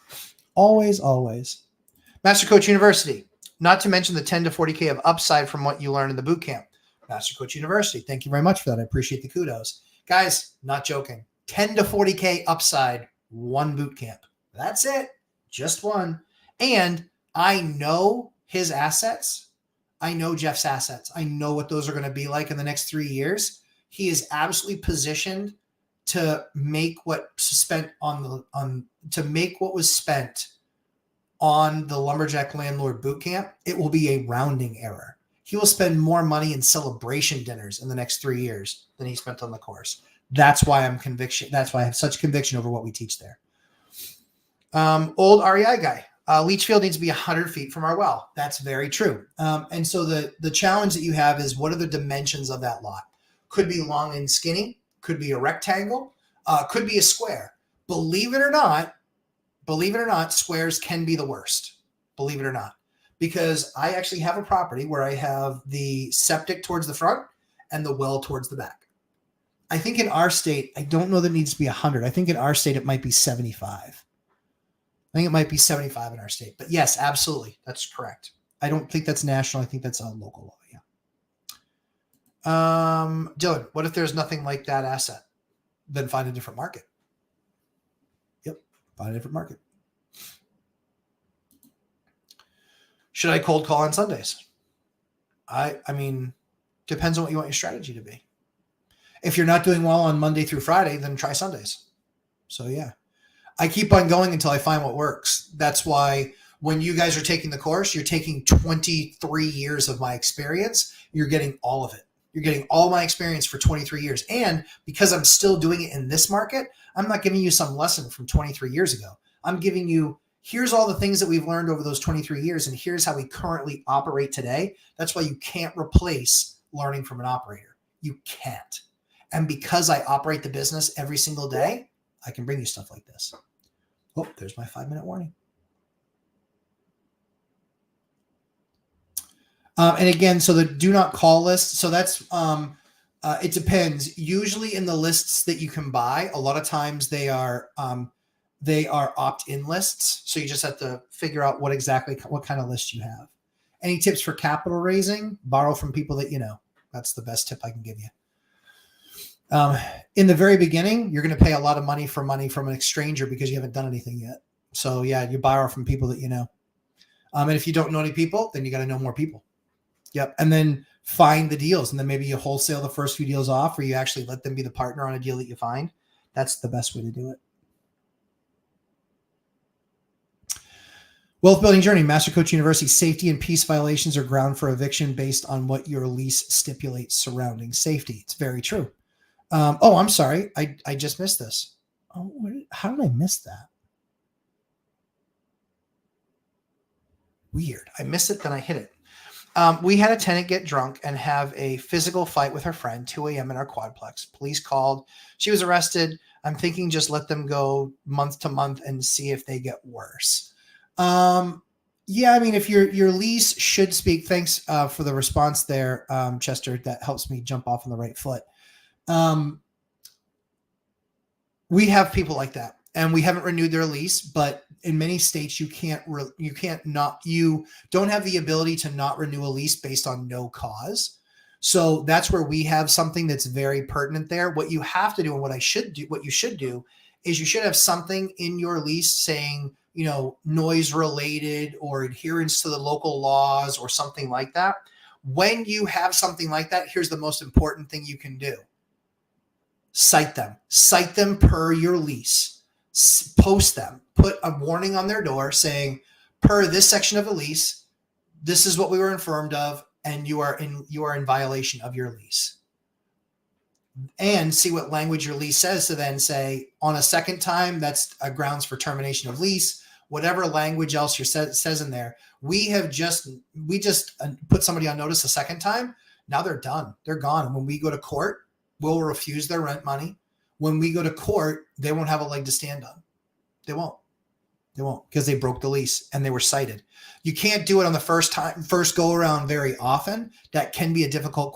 Master Coach University. Not to mention the 10 to 40K of upside from what you learn in the boot camp. Master Coach University. Thank you very much for that. I appreciate the kudos. Guys, not joking. 10 to 40K upside, 1 boot camp. That's it. Just 1. And I know his assets. I know Jeff's assets. I know what those are going to be like in the next 3 years. He is absolutely positioned to make what was spent on the Lumberjack Landlord Bootcamp. It will be a rounding error. He will spend more money in celebration dinners in the next 3 years than he spent on the course. That's why That's why I have such conviction over what we teach there. Old REI guy. Leach field needs to be 100 feet from our well. That's very true. And so the challenge that you have is, what are the dimensions of that lot? Could be long and skinny, could be a rectangle, could be a square. Believe it or not, squares can be the worst. Believe it or not. Because I actually have a property where I have the septic towards the front and the well towards the back. I think in our state, I don't know that it needs to be 100. I think in our state, it might be 75. I think it might be 75 in our state. But yes, absolutely. That's correct. I don't think that's national. I think that's a local law. Yeah. Dylan, what if there's nothing like that asset? Then find a different market. Yep. Find a different market. Should I cold call on Sundays? I mean, depends on what you want your strategy to be. If you're not doing well on Monday through Friday, then try Sundays. So yeah. I keep on going until I find what works. That's why when you guys are taking the course, you're taking 23 years of my experience. You're getting all of it. You're getting all my experience for 23 years. And because I'm still doing it in this market, I'm not giving you some lesson from 23 years ago. I'm giving you, here's all the things that we've learned over those 23 years, and here's how we currently operate today. That's why you can't replace learning from an operator. You can't. And because I operate the business every single day, I can bring you stuff like this. Oh, there's my 5-minute warning. And again, so the do not call list. So that's, it depends. Usually in the lists that you can buy, a lot of times they are opt-in lists. So you just have to figure out what kind of list you have. Any tips for capital raising? Borrow from people that you know. That's the best tip I can give you. In the very beginning, you're going to pay a lot of money from an stranger because you haven't done anything yet. So yeah, you borrow from people that you know. And if you don't know any people, then you got to know more people. Yep. And then find the deals. And then maybe you wholesale the first few deals off, or you actually let them be the partner on a deal that you find. That's the best way to do it. Wealth Building Journey, Master Coach University, safety and peace violations are ground for eviction based on what your lease stipulates surrounding safety. It's very true. I'm sorry. I just missed this. Oh, how did I miss that? Weird. I missed it, then I hit it. We had a tenant get drunk and have a physical fight with her friend, 2 a.m. in our quadplex. Police called. She was arrested. I'm thinking just let them go month to month and see if they get worse. Yeah, I mean, if your lease should speak, thanks for the response there, Chester. That helps me jump off on the right foot. We have people like that, and we haven't renewed their lease, but in many states you don't have the ability to not renew a lease based on no cause. So that's where we have something that's very pertinent there. What you have to do, and what you should do is you should have something in your lease saying, noise related or adherence to the local laws or something like that. When you have something like that, here's the most important thing you can do. Cite them per your lease, post them, put a warning on their door saying, per this section of the lease, this is what we were informed of, and you are in violation of your lease. And see what language your lease says to then say, on a second time, that's a grounds for termination of lease, whatever language else says in there. We just put somebody on notice a second time. Now they're done. They're gone. And when we go to court, we'll refuse their rent money. When we go to court, they won't have a leg to stand on. They won't because they broke the lease and they were cited. You can't do it on the first go around very often. That can be a difficult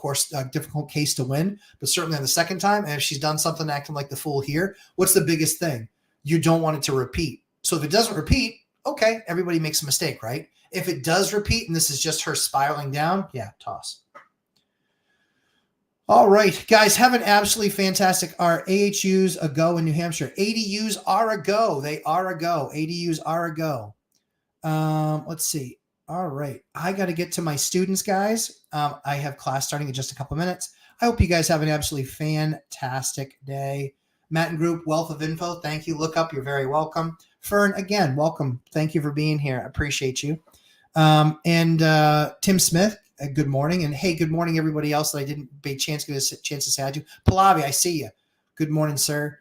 case to win, but certainly on the second time, and if she's done something acting like the fool here, what's the biggest thing? You don't want it to repeat. So if it doesn't repeat, okay, everybody makes a mistake, right? If it does repeat and this is just her spiraling down, yeah, toss. All right, guys, have an absolutely fantastic. Are AHUs a go in New Hampshire? ADUs are a go. They are a go. ADUs are a go. Let's see. All right, I got to get to my students, guys. I have class starting in just a couple minutes. I hope you guys have an absolutely fantastic day. Matt and Group, wealth of info. Thank you. Look up. You're very welcome. Fern, again, welcome. Thank you for being here. I appreciate you. And Tim Smith, good morning. And hey, good morning, everybody else that I didn't get a chance to say hi to. Pallavi, I see you. Good morning, sir.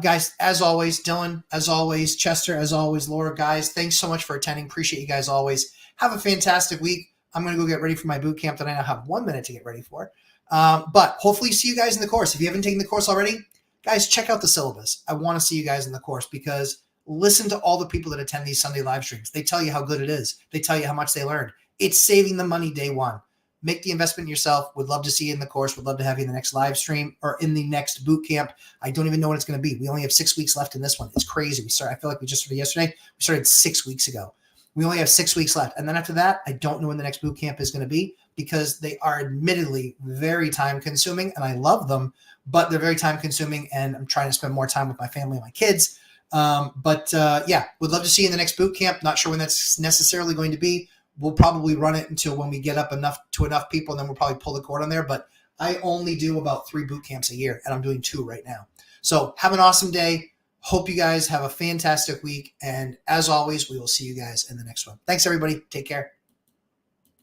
Guys, as always, Dylan, as always, Chester, as always, Laura, guys, thanks so much for attending. Appreciate you guys always. Have a fantastic week. I'm going to go get ready for my boot camp that I now have 1 minute to get ready for. But hopefully see you guys in the course. If you haven't taken the course already, guys, check out the syllabus. I want to see you guys in the course because listen to all the people that attend these Sunday live streams. They tell you how good it is. They tell you how much they learned. It's saving them money day one. Make the investment yourself. Would love to see you in the course. Would love to have you in the next live stream or in the next boot camp. I don't even know when it's going to be. We only have 6 weeks left in this one. It's crazy. I feel like we just started yesterday. We started 6 weeks ago. We only have 6 weeks left. And then after that, I don't know when the next boot camp is going to be because they are admittedly very time consuming and I love them, but they're very time consuming and I'm trying to spend more time with my family and my kids. Yeah, would love to see you in the next boot camp. Not sure when that's necessarily going to be. We'll probably run it until when we get up enough people, and then we'll probably pull the cord on there. But I only do about 3 boot camps a year, and I'm doing 2 right now. So have an awesome day. Hope you guys have a fantastic week. And as always, we will see you guys in the next one. Thanks, everybody. Take care.